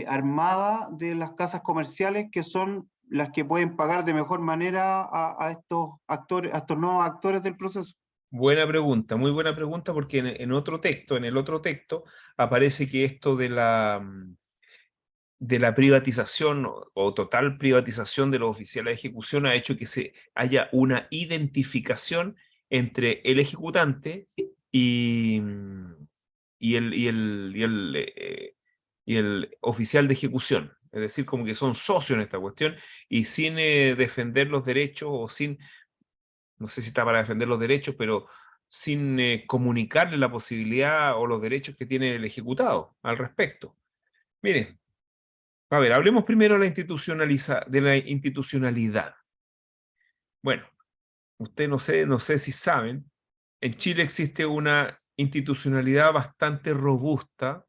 F: armada de las casas comerciales, que son las que pueden pagar de mejor manera a estos actores, a estos nuevos actores del proceso.
A: Buena pregunta, muy buena pregunta, porque en otro texto, en el otro texto, aparece que esto de la privatización o total privatización de los oficiales de ejecución ha hecho que haya una identificación entre el ejecutante y, y el, y el, y el, y el oficial de ejecución. Es decir, como que son socios en esta cuestión y sin defender los derechos o sin, no sé si está para defender los derechos, pero sin comunicarle la posibilidad o los derechos que tiene el ejecutado al respecto. Miren, a ver, hablemos primero de la institucionalidad. Bueno, usted no sé si saben, en Chile existe una institucionalidad bastante robusta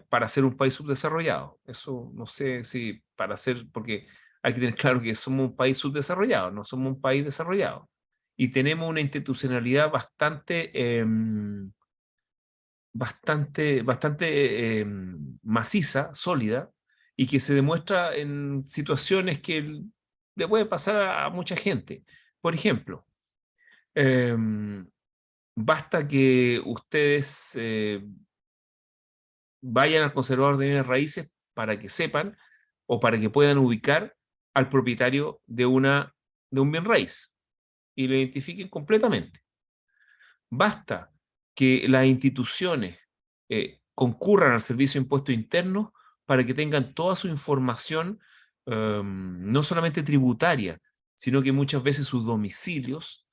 A: para ser un país subdesarrollado. Eso no sé si para ser, porque hay que tener claro que somos un país subdesarrollado, no somos un país desarrollado. Y tenemos una institucionalidad bastante maciza, sólida, y que se demuestra en situaciones que le puede pasar a mucha gente. Por ejemplo, eh, basta que ustedes vayan al conservador de bienes raíces para que sepan o para que puedan ubicar al propietario de un bien raíz y lo identifiquen completamente. Basta que las instituciones concurran al Servicio de Impuestos Internos para que tengan toda su información, no solamente tributaria, sino que muchas veces sus domicilios,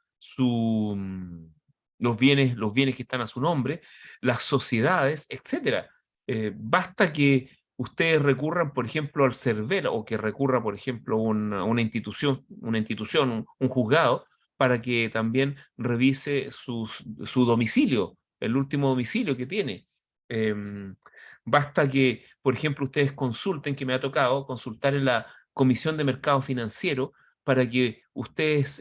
A: los bienes que están a su nombre, las sociedades, etc. Basta que ustedes recurran, por ejemplo, al CERVEL o que recurra, por ejemplo, una institución, un juzgado, para que también revise su domicilio, el último domicilio que tiene. Basta que, por ejemplo, ustedes consulten, que me ha tocado consultar en la Comisión de Mercado Financiero, para que ustedes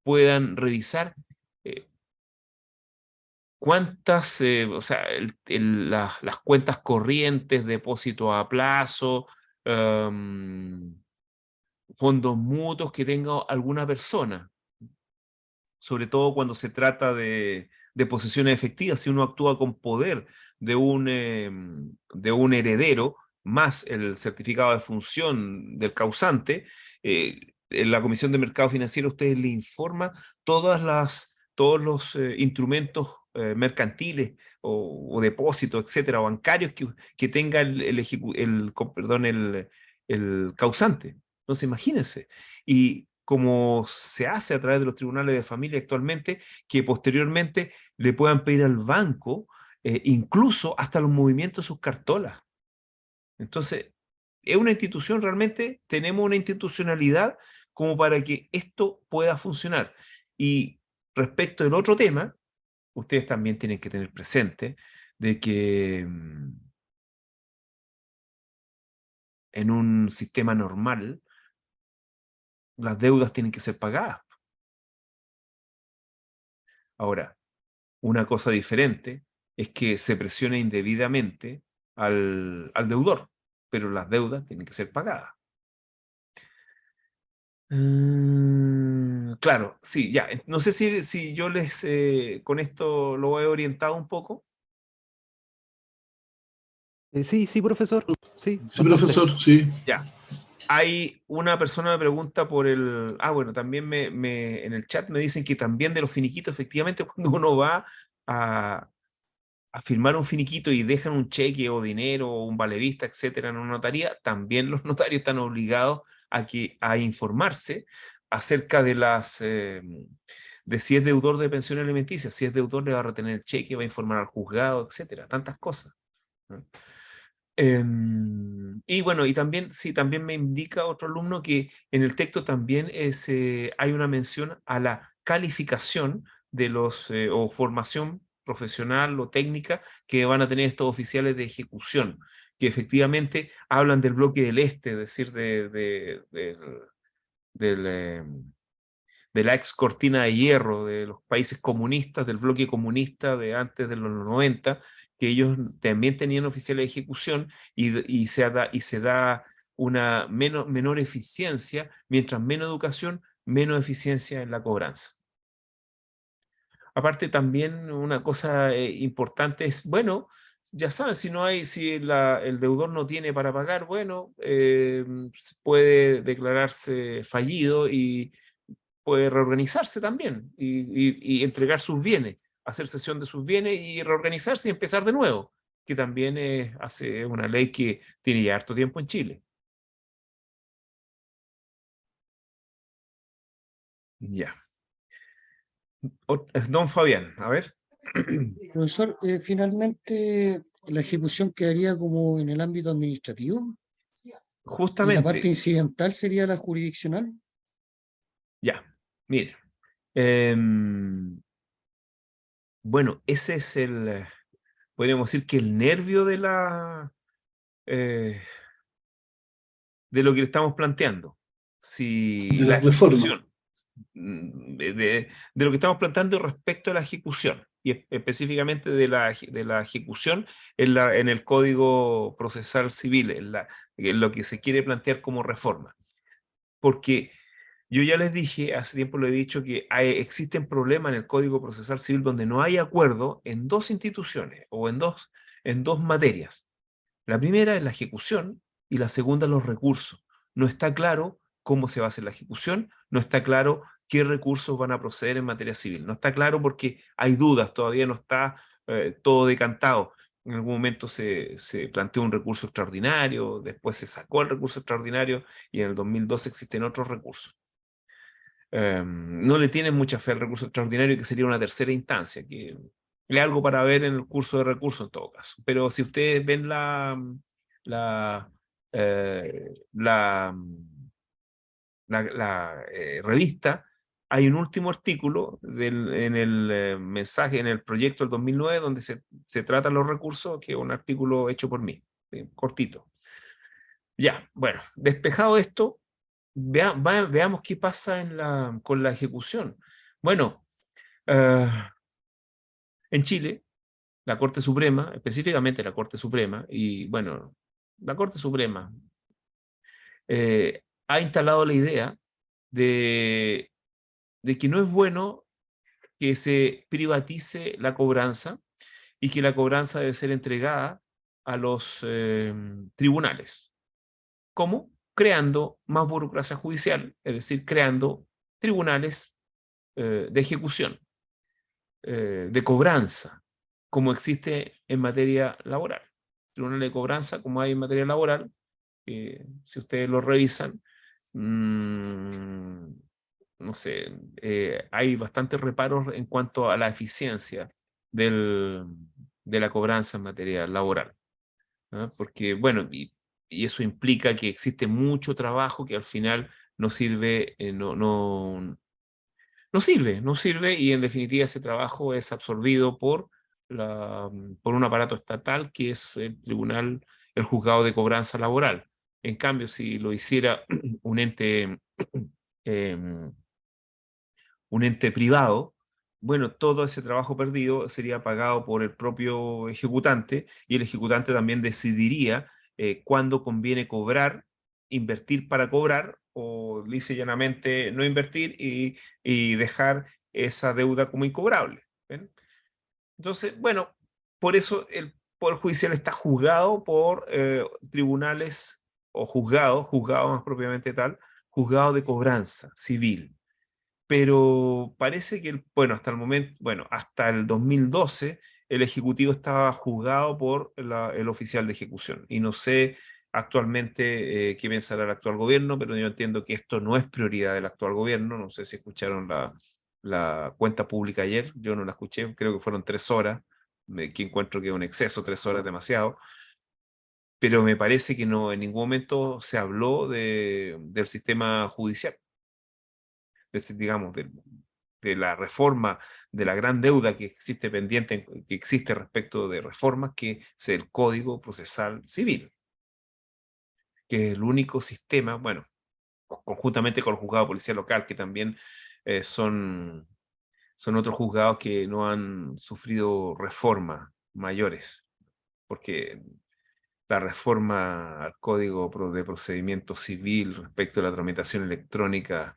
A: puedan revisar cuántas, o sea, las cuentas corrientes, depósito a plazo, fondos mutuos que tenga alguna persona, sobre todo cuando se trata de posesiones efectivas, si uno actúa con poder de un heredero, más el certificado de función del causante, en la Comisión de Mercado Financiero ustedes le informa todos los instrumentos mercantiles o depósitos, etcétera, bancarios que tenga el causante. Entonces, imagínense. Y como se hace a través de los tribunales de familia actualmente, que posteriormente le puedan pedir al banco incluso hasta los movimientos de sus cartolas. Entonces, es una institución realmente, tenemos una institucionalidad como para que esto pueda funcionar. Y respecto del otro tema, ustedes también tienen que tener presente de que en un sistema normal, las deudas tienen que ser pagadas. Ahora, una cosa diferente es que se presione indebidamente al deudor, pero las deudas tienen que ser pagadas. Claro, sí, ya. No sé si yo con esto lo he orientado un poco.
B: Sí, profesor. Sí,
D: Sí,
B: bastante.
D: profesor, sí.
A: Ya. Hay una persona que me pregunta por el... bueno, también en el chat me dicen que también de los finiquitos, efectivamente, cuando uno va a firmar un finiquito y dejan un cheque o dinero o un valevista, etcétera, en una notaría, también los notarios están obligados a informarse acerca de de si es deudor de pensión alimenticia, si es deudor le va a retener el cheque, va a informar al juzgado, etcétera, tantas cosas, ¿no? Y bueno, y también, sí, también me indica otro alumno que en el texto también hay una mención a la calificación de o formación profesional o técnica que van a tener estos oficiales de ejecución, que efectivamente hablan del bloque del este, es decir, del, de la ex cortina de hierro de los países comunistas, del bloque comunista de antes de los 90, que ellos también tenían oficiales de ejecución y se da una menor eficiencia, mientras menos educación, menos eficiencia en la cobranza. Aparte también una cosa importante es, bueno, ya saben, si el deudor no tiene para pagar, bueno, puede declararse fallido y puede reorganizarse también y entregar sus bienes, hacer cesión de sus bienes y reorganizarse y empezar de nuevo, que también hace una ley que tiene ya harto tiempo en Chile. Ya. Don Fabián, a ver.
C: Profesor, finalmente la ejecución quedaría como en el ámbito administrativo y la parte
A: Justamente,
C: incidental sería la jurisdiccional.
A: ya, mire. Bueno, ese es podríamos decir que el nervio eh, de lo que le estamos planteando. Si
D: de
A: la
D: la reforma.
A: ejecución, de lo que estamos planteando respecto a la ejecución, y específicamente de la ejecución en el Código Procesal Civil, en lo que se quiere plantear como reforma. Porque yo ya les dije, hace tiempo lo he dicho, que existen problemas en el Código Procesal Civil donde no hay acuerdo en dos instituciones o en dos materias. La primera es la ejecución y la segunda los recursos. No está claro cómo se va a hacer la ejecución, no está claro qué recursos van a proceder en materia civil. No está claro porque hay dudas, todavía no está todo decantado. En algún momento se planteó un recurso extraordinario, después se sacó el recurso extraordinario y en el 2012 existen otros recursos. No le tienen mucha fe al recurso extraordinario, que sería una tercera instancia, que es algo para ver en el curso de recursos en todo caso. Pero si ustedes ven la, eh, la, revista, hay un último artículo en el mensaje, en el proyecto del 2009, donde se tratan los recursos, que es un artículo hecho por mí, cortito. Ya, bueno, despejado esto, veamos qué pasa con la ejecución. Bueno, en Chile, la Corte Suprema, específicamente la Corte Suprema, y bueno, la Corte Suprema ha instalado la idea de, de que no es bueno que se privatice la cobranza y que la cobranza debe ser entregada a los tribunales. ¿Cómo? Creando más burocracia judicial, es decir, creando tribunales de ejecución, de cobranza, como existe en materia laboral. Tribunales de cobranza, como hay en materia laboral, si ustedes lo revisan, no sé, hay bastantes reparos en cuanto a la eficiencia de la cobranza en materia laboral, ¿no? Porque, bueno, y eso implica que existe mucho trabajo que al final no sirve, no sirve y en definitiva ese trabajo es absorbido por un aparato estatal que es el tribunal, el juzgado de cobranza laboral. En cambio, si lo hiciera un em, un ente privado, bueno, todo ese trabajo perdido sería pagado por el propio ejecutante y el ejecutante también decidiría cuándo conviene cobrar, invertir para cobrar o lisa y llanamente no invertir y dejar esa deuda como incobrable. ¿Ven? Entonces, bueno, por eso el Poder Judicial está juzgado por tribunales o juzgado más propiamente tal, juzgado de cobranza civil, pero parece que, bueno, hasta el momento, bueno, hasta el 2012, el Ejecutivo estaba juzgado por el oficial de ejecución. Y no sé actualmente qué pensará el actual gobierno, pero yo entiendo que esto no es prioridad del actual gobierno. No sé si escucharon la cuenta pública ayer, yo no la escuché, creo que fueron 3 horas, que encuentro que es un exceso, 3 horas demasiado, pero me parece que no en ningún momento se habló del sistema judicial, digamos, de la reforma, de la gran deuda que existe pendiente, que existe respecto de reformas, que es el Código Procesal Civil, que es el único sistema, bueno, conjuntamente con el juzgado de policía local, que también son otros juzgados que no han sufrido reformas mayores, porque la reforma al Código de Procedimiento Civil respecto a la tramitación electrónica,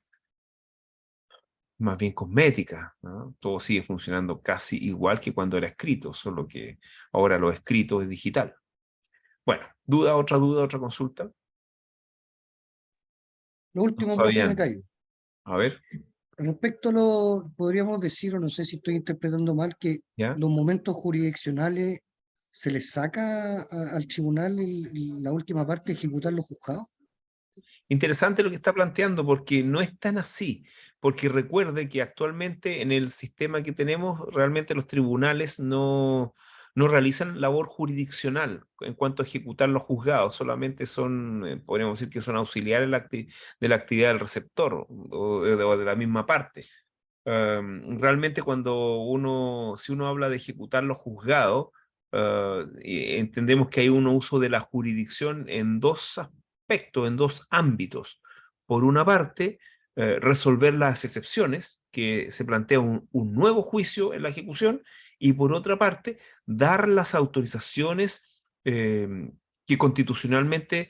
A: más bien cosmética, ¿no? Todo sigue funcionando casi igual que cuando era escrito, solo que ahora lo escrito es digital. Bueno, duda, otra consulta?
C: Lo último, profe
A: Fabián,
C: Mecayo.
A: a ver,
C: Respecto a lo, podríamos decir, o no sé si estoy interpretando mal, que
A: ¿ya?
C: los momentos jurisdiccionales se les saca al tribunal la última parte de ejecutar los juzgados.
A: Interesante lo que está planteando, porque no es tan así, porque recuerde que actualmente en el sistema que tenemos, realmente los tribunales no realizan labor jurisdiccional en cuanto a ejecutar los juzgados, solamente son, podríamos decir que son auxiliares de la actividad del receptor o de la misma parte. Realmente si uno habla de ejecutar los juzgados, entendemos que hay un uso de la jurisdicción en dos aspectos, en dos ámbitos. Por una parte, resolver las excepciones, que se plantea un nuevo juicio en la ejecución, y por otra parte, dar las autorizaciones que constitucionalmente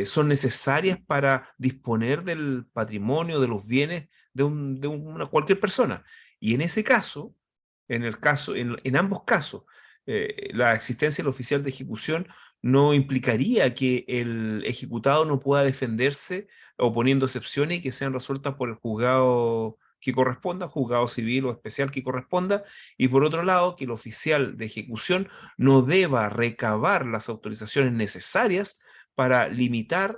A: son necesarias para disponer del patrimonio, de los bienes cualquier persona. Y en ese caso, en ambos casos, la existencia del oficial de ejecución no implicaría que el ejecutado no pueda defenderse oponiendo excepciones y que sean resueltas por el juzgado que corresponda, juzgado civil o especial que corresponda, y por otro lado, que el oficial de ejecución no deba recabar las autorizaciones necesarias para limitar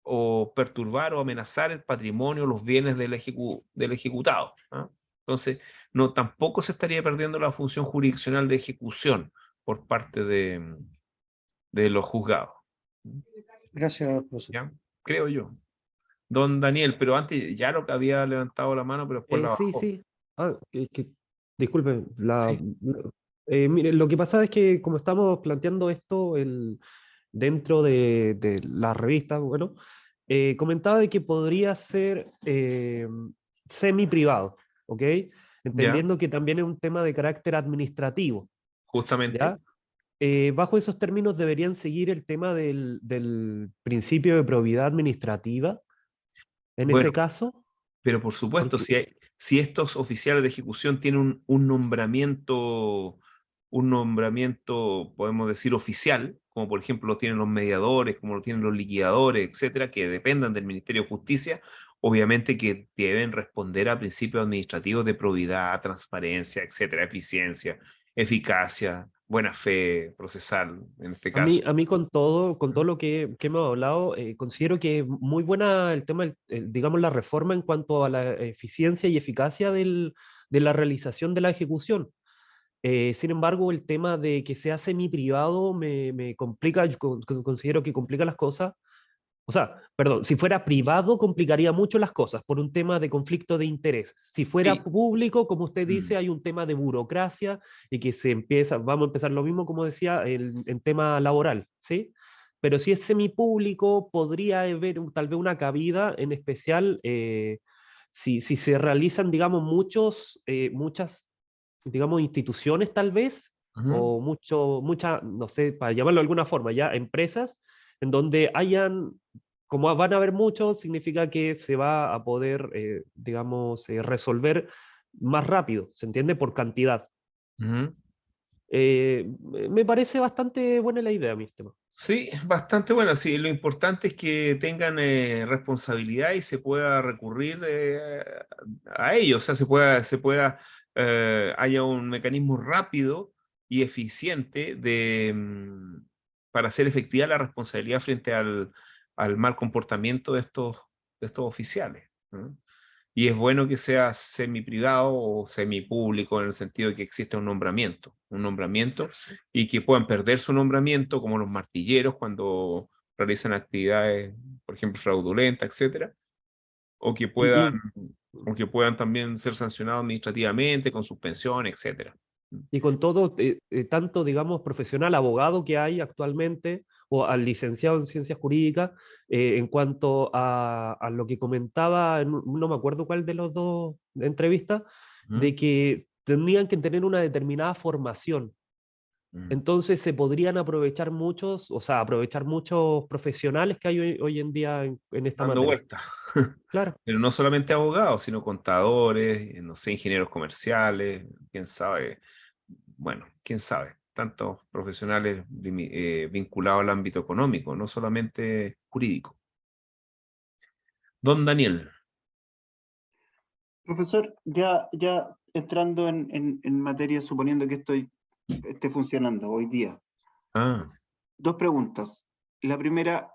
A: o perturbar o amenazar el patrimonio, los bienes del ejecutado, ¿ah? Entonces, no, tampoco se estaría perdiendo la función jurisdiccional de ejecución por parte de los juzgados.
C: Gracias, profesor.
A: ¿Ya? Creo yo. Don Daniel, pero antes ya lo que había levantado la mano, pero después la
B: Sí,
A: bajó.
B: sí. Ah, disculpe,
A: Sí,
B: mire, lo que pasa es que como estamos planteando esto dentro de la revista, bueno, comentaba de que podría ser semi-privado, ¿ok?
A: ya,
B: Entendiendo que también es un tema de carácter administrativo,
A: justamente.
B: ¿ya? Bajo esos términos deberían seguir el tema del principio de probidad administrativa, en
A: Bueno,
B: ese caso,
A: pero por supuesto,
B: porque
A: si estos oficiales de ejecución tienen un nombramiento, podemos decir, oficial, como por ejemplo lo tienen los mediadores, como lo tienen los liquidadores, etcétera, que dependan del Ministerio de Justicia, obviamente que deben responder a principios administrativos de probidad, transparencia, etcétera, eficiencia, eficacia, buena fe procesal, en este caso.
B: a mí con todo lo que hemos hablado, considero que es muy buena el tema, digamos, la reforma en cuanto a la eficiencia y eficacia de la realización de la ejecución. Sin embargo, el tema de que sea semi-privado me complica, yo considero que complica las cosas. O sea, perdón, si fuera privado complicaría mucho las cosas por un tema de conflicto de intereses. Si fuera
A: Sí.
B: público, como usted
A: Mm.
B: dice, hay un tema de burocracia y que vamos a empezar lo mismo como decía, en tema laboral, ¿sí? Pero si es semipúblico, podría haber tal vez una cabida, en especial si se realizan, digamos, muchas, digamos, instituciones tal vez,
A: Ujú.
B: o muchas, no sé, para llamarlo de alguna forma, ya empresas, en donde hayan, como van a haber muchos, significa que se va a poder, digamos, resolver más rápido, ¿se entiende? Por cantidad.
A: Ujú.
B: Me parece bastante buena la idea, mi estimado.
A: Sí, bastante bueno. Sí, lo importante es que tengan responsabilidad y se pueda recurrir a ello. O sea, haya un mecanismo rápido y eficiente para hacer efectiva la responsabilidad frente al mal comportamiento de estos oficiales, ¿no? Y es bueno que sea semi-privado o semi-público en el sentido de que exista un nombramiento, y que puedan perder su nombramiento, como los martilleros cuando realizan actividades, por ejemplo, fraudulentas, etcétera, o que puedan,
B: Y,
A: también ser sancionados administrativamente con suspensión, etcétera.
B: y con todo, tanto, digamos, profesional, abogado que hay actualmente, o al licenciado en ciencias jurídicas, en cuanto a lo que comentaba, no me acuerdo cuál de los dos entrevistas, de que tenían que tener una determinada formación. Entonces se podrían aprovechar muchos, o sea, aprovechar muchos profesionales que hay hoy en día en esta
A: Dando
B: materia.
A: vueltas.
B: Claro.
A: Pero no solamente abogados, sino contadores, no sé, ingenieros comerciales, quién sabe. Bueno, quién sabe. Tantos profesionales vinculados al ámbito económico, no solamente jurídico. Don Daniel.
F: Profesor, ya entrando en materia, suponiendo que esté funcionando hoy día.
A: Ah,
F: Dos preguntas. La primera,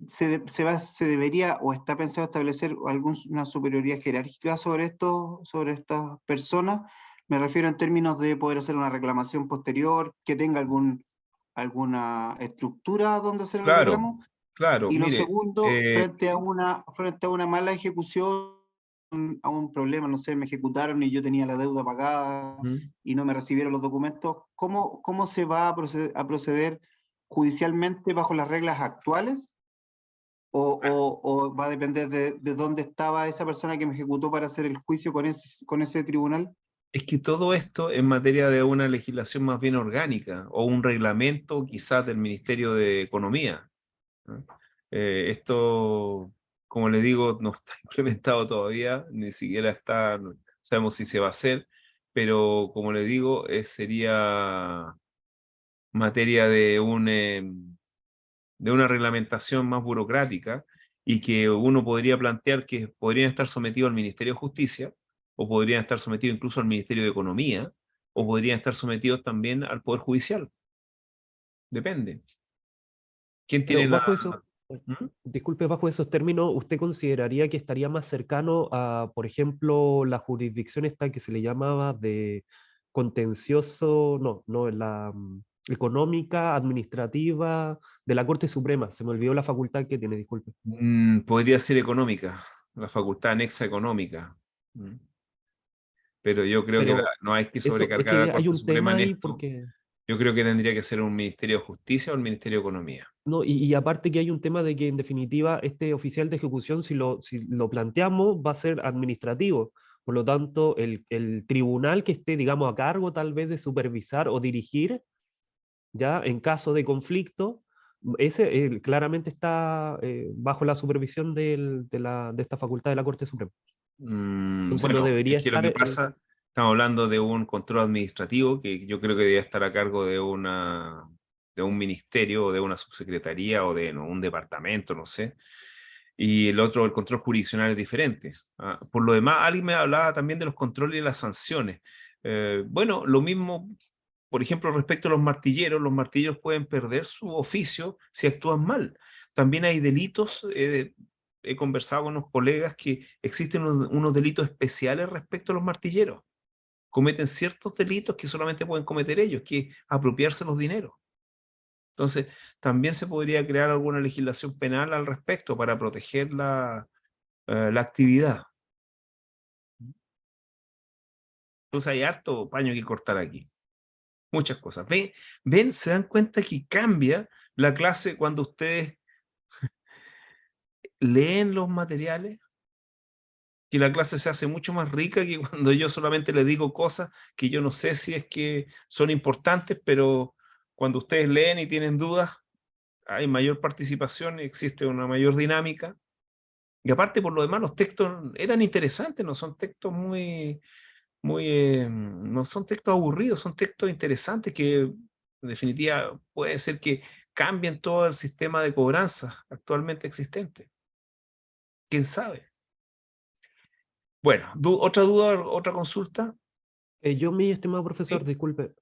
F: ¿se debería o está pensado establecer alguna superioridad jerárquica sobre estas personas? Me refiero en términos de poder hacer una reclamación posterior, que tenga alguna estructura donde hacer el
A: claro,
F: reclamo.
A: claro.
F: Y lo
A: Mire,
F: segundo, frente a una mala ejecución, a un problema, no sé, me ejecutaron y yo tenía la deuda pagada y no me recibieron los documentos, ¿cómo se va a proceder judicialmente bajo las reglas actuales? ¿O va a depender de dónde estaba esa persona que me ejecutó para hacer el juicio con ese tribunal?
A: es que todo esto en materia de una legislación más bien orgánica o un reglamento quizás del Ministerio de Economía, ¿no? Esto, como le digo, no está implementado todavía, ni siquiera está, no sabemos si se va a hacer, pero como le digo, sería materia de una reglamentación más burocrática, y que uno podría plantear que podrían estar sometidos al Ministerio de Justicia, o podrían estar sometidos incluso al Ministerio de Economía, o podrían estar sometidos también al Poder Judicial. Depende. ¿Quién
B: Pero
A: tiene la...? ¿Mm?
B: disculpe, bajo esos términos, ¿usted consideraría que estaría más cercano a, por ejemplo, la jurisdicción esta que se le llamaba de contencioso, no, económica, administrativa, de la Corte Suprema? Se me olvidó la facultad que tiene, disculpe.
A: Podría ser económica, la facultad anexa económica. ¿Mm? Pero yo creo que
B: Pero
A: no hay que
B: eso, es
A: sobrecargar a la
B: que hay
A: Corte
B: un
A: Suprema
B: tema
A: en
B: ahí
A: esto.
B: porque...
A: Yo creo que tendría que ser un Ministerio de Justicia o el Ministerio de Economía.
B: No, y aparte que hay un tema de que en definitiva este oficial de ejecución, si lo planteamos, va a ser administrativo. Por lo tanto, el tribunal que esté, digamos, a cargo tal vez de supervisar o dirigir, ya en caso de conflicto, ese claramente está bajo la supervisión de esta facultad de la Corte Suprema. Entonces no
A: Bueno,
B: debería
A: es que lo
B: estar...
A: que pasa, estamos hablando de un control administrativo que yo creo que debería estar a cargo de un ministerio o de una subsecretaría o de un departamento, no sé. Y el otro, el control jurisdiccional, es diferente. Por lo demás, alguien me hablaba también de los controles y las sanciones. Bueno, lo mismo, por ejemplo, respecto a los martilleros pueden perder su oficio si actúan mal. También hay delitos, he conversado con unos colegas que existen unos delitos especiales respecto a los martilleros. Cometen ciertos delitos que solamente pueden cometer ellos, que es apropiarse los dineros. Entonces, también se podría crear alguna legislación penal al respecto para proteger la actividad. Entonces hay harto paño que cortar aquí. Muchas cosas. ¿Ven? ¿Se dan cuenta que cambia la clase cuando ustedes leen los materiales? Que la clase se hace mucho más rica que cuando yo solamente les digo cosas que yo no sé si es que son importantes, pero cuando ustedes leen y tienen dudas, hay mayor participación, existe una mayor dinámica. Y aparte, por lo demás, los textos eran interesantes, no son textos no son textos aburridos, son textos interesantes que, en definitiva, puede ser que cambien todo el sistema de cobranza actualmente existente. ¿Quién sabe? Bueno, ¿otra duda, otra consulta?
B: Yo, mi estimado profesor,
A: Sí.
B: disculpe,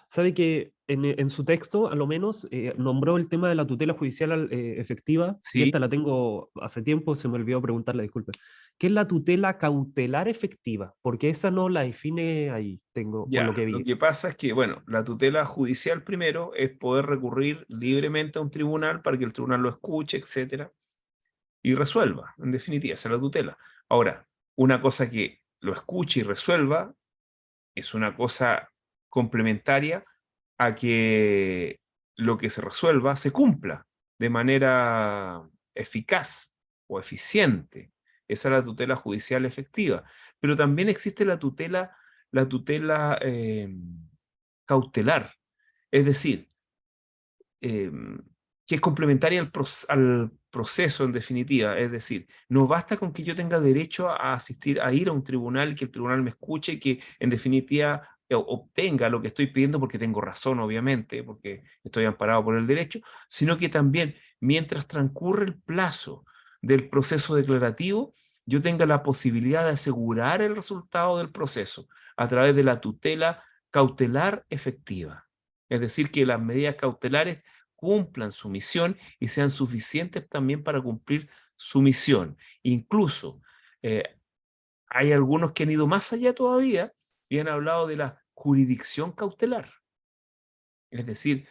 B: sabe que en su texto, a lo menos, nombró el tema de la tutela judicial efectiva, y
A: Sí,
B: esta la tengo hace tiempo, se me olvidó preguntarle, disculpe. ¿Qué es la tutela cautelar efectiva? Porque esa no la define ahí, tengo, por
A: ya.
B: lo que
A: Lo
B: vi.
A: que pasa es que, bueno, la tutela judicial primero es poder recurrir libremente a un tribunal para que el tribunal lo escuche, etcétera, y resuelva. En definitiva, esa es la tutela. Ahora, una cosa que lo escuche y resuelva es una cosa complementaria a que lo que se resuelva se cumpla de manera eficaz o eficiente. Esa es la tutela judicial efectiva. Pero también existe la tutela cautelar, es decir, eh, que es complementaria al proceso en definitiva. Es decir, no basta con que yo tenga derecho a asistir, a ir a un tribunal y que el tribunal me escuche y que en definitiva obtenga lo que estoy pidiendo porque tengo razón, obviamente, porque estoy amparado por el derecho, sino que también mientras transcurre el plazo del proceso declarativo, yo tenga la posibilidad de asegurar el resultado del proceso a través de la tutela cautelar efectiva. Es decir, que las medidas cautelares cumplan su misión y sean suficientes también para cumplir su misión. Incluso eh, hay algunos que han ido más allá todavía y han hablado de la jurisdicción cautelar. Es decir,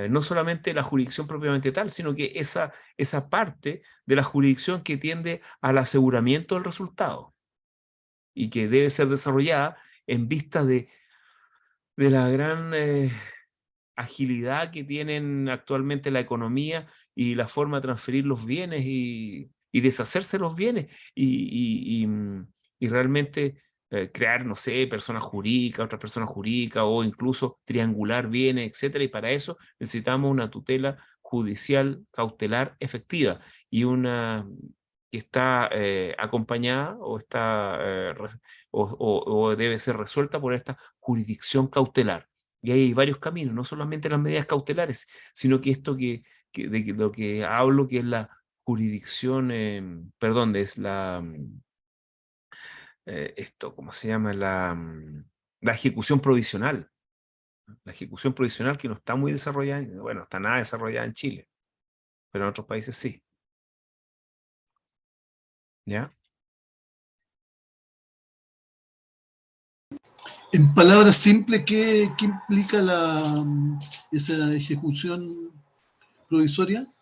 A: no solamente la jurisdicción propiamente tal, sino que esa parte de la jurisdicción que tiende al aseguramiento del resultado y que debe ser desarrollada en vista de la gran agilidad que tienen actualmente la economía y la forma de transferir los bienes y deshacerse de los bienes y realmente crear, no sé, personas jurídicas, otras personas jurídicas o incluso triangular bienes, etcétera. Y para eso necesitamos una tutela judicial cautelar efectiva y una que está acompañada o está o debe ser resuelta por esta jurisdicción cautelar. Y hay varios caminos, no solamente las medidas cautelares, sino que esto de lo que hablo, que es la jurisdicción, perdón, es esto, ¿cómo se llama? La ejecución provisional. La ejecución provisional que no está muy desarrollada, bueno, está nada desarrollada en Chile, pero en otros países sí. ¿Ya?
D: En palabras simples, ¿qué implica esa ejecución provisional?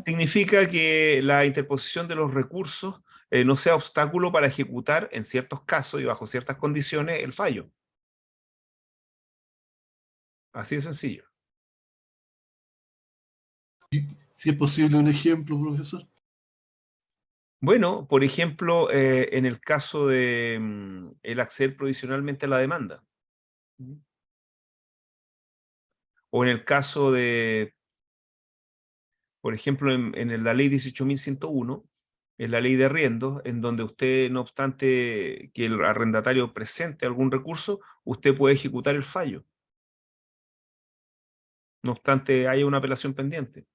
A: Significa que la interposición de los recursos no sea obstáculo para ejecutar en ciertos casos y bajo ciertas condiciones el fallo. Así de sencillo.
D: Si es posible un ejemplo, profesor.
A: Bueno, por ejemplo, en el caso de el acceder provisionalmente a la demanda. O en el caso de, por ejemplo, en la ley 18.101, en la ley de arriendos, en donde usted, no obstante que el arrendatario presente algún recurso, usted puede ejecutar el fallo. No obstante haya una apelación pendiente.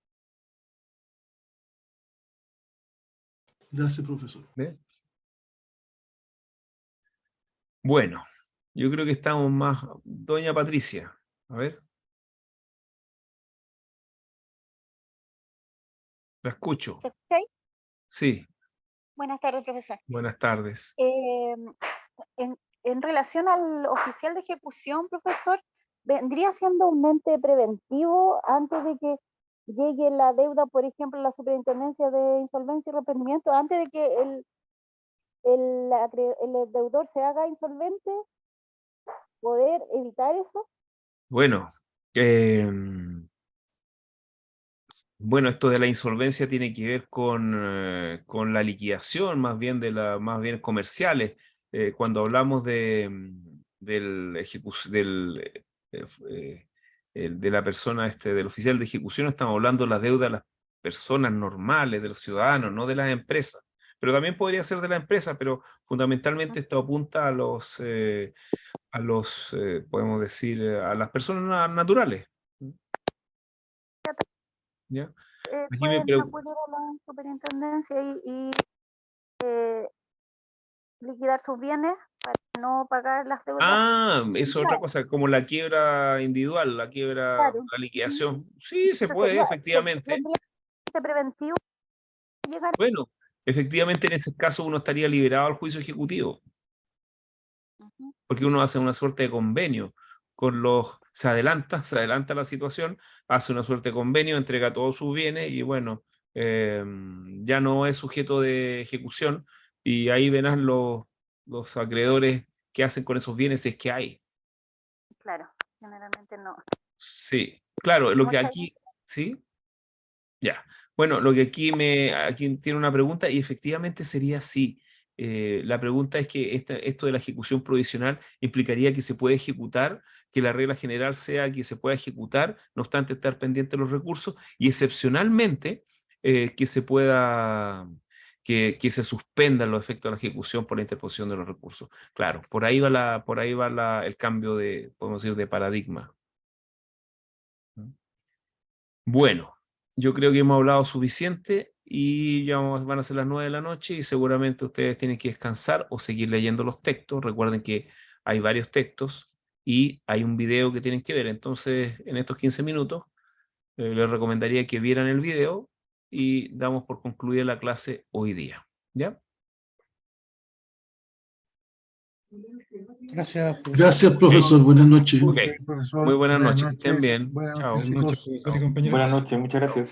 D: Gracias, profesor.
A: ¿Ve? Bueno, yo creo que estamos más... Doña Patricia, a ver. La escucho.
G: ¿Se escucha ahí?
A: Sí,
G: Buenas tardes, profesor.
A: buenas tardes.
G: En relación al oficial de ejecución, profesor, ¿vendría siendo un ente preventivo antes de que llegue la deuda, por ejemplo, a la Superintendencia de Insolvencia y Reprendimiento, antes de que el deudor se haga insolvente, poder evitar eso?
A: Bueno, bueno, esto de la insolvencia tiene que ver con la liquidación, más bien más bien comerciales. Cuando hablamos de la persona, del oficial de ejecución, estamos hablando de la deuda de las personas normales, de los ciudadanos, no de las empresas. Pero también podría ser de la empresa, pero fundamentalmente esto apunta podemos decir, a las personas naturales. ¿Ya? Aquí me
G: Pueden
A: pregunto.
G: acudir a la Superintendencia y liquidar sus bienes para no pagar las deudas.
A: Ah, eso es otra
G: Claro.
A: cosa, como la quiebra individual, la quiebra,
G: Claro.
A: la liquidación. Sí, se
G: Entonces,
A: puede,
G: ya
A: efectivamente.
G: tendría este preventivo llegar.
A: Bueno, efectivamente en ese caso uno estaría liberado al juicio ejecutivo,
G: Ujú.
A: porque uno hace una suerte de convenio con los, se adelanta la situación, hace una suerte de convenio, entrega todos sus bienes y bueno, ya no es sujeto de ejecución y ahí verán los acreedores qué hacen con esos bienes si es que hay.
G: Claro, generalmente no.
A: Sí, claro, lo que
G: Muchas
A: aquí, ¿sí? Ya. Bueno, lo que aquí tiene una pregunta y efectivamente sería así. La pregunta es que esto de la ejecución provisional implicaría que se puede ejecutar, que la regla general sea que se pueda ejecutar, no obstante estar pendiente de los recursos, y excepcionalmente que se pueda, que se suspendan los efectos de la ejecución por la interposición de los recursos. Claro, por ahí va el cambio de, podemos decir, de paradigma. Bueno, yo creo que hemos hablado suficiente y ya van a ser las 9 de la noche y seguramente ustedes tienen que descansar o seguir leyendo los textos. Recuerden que hay varios textos y hay un video que tienen que ver. Entonces, en estos 15 minutos, les recomendaría que vieran el video y damos por concluida la clase hoy día. ¿Ya?
C: Gracias, profesor.
D: Gracias, profesor. Buenas noches.
A: Ok.
E: Profesor,
A: Muy buenas noches. Que estén
E: noches.
A: bien.
E: Buenas
A: Chao.
E: noches,
H: Buenas noches,
E: chicos.
H: profesor y
A: Chao.
H: compañeros.
I: Buenas noches, muchas gracias.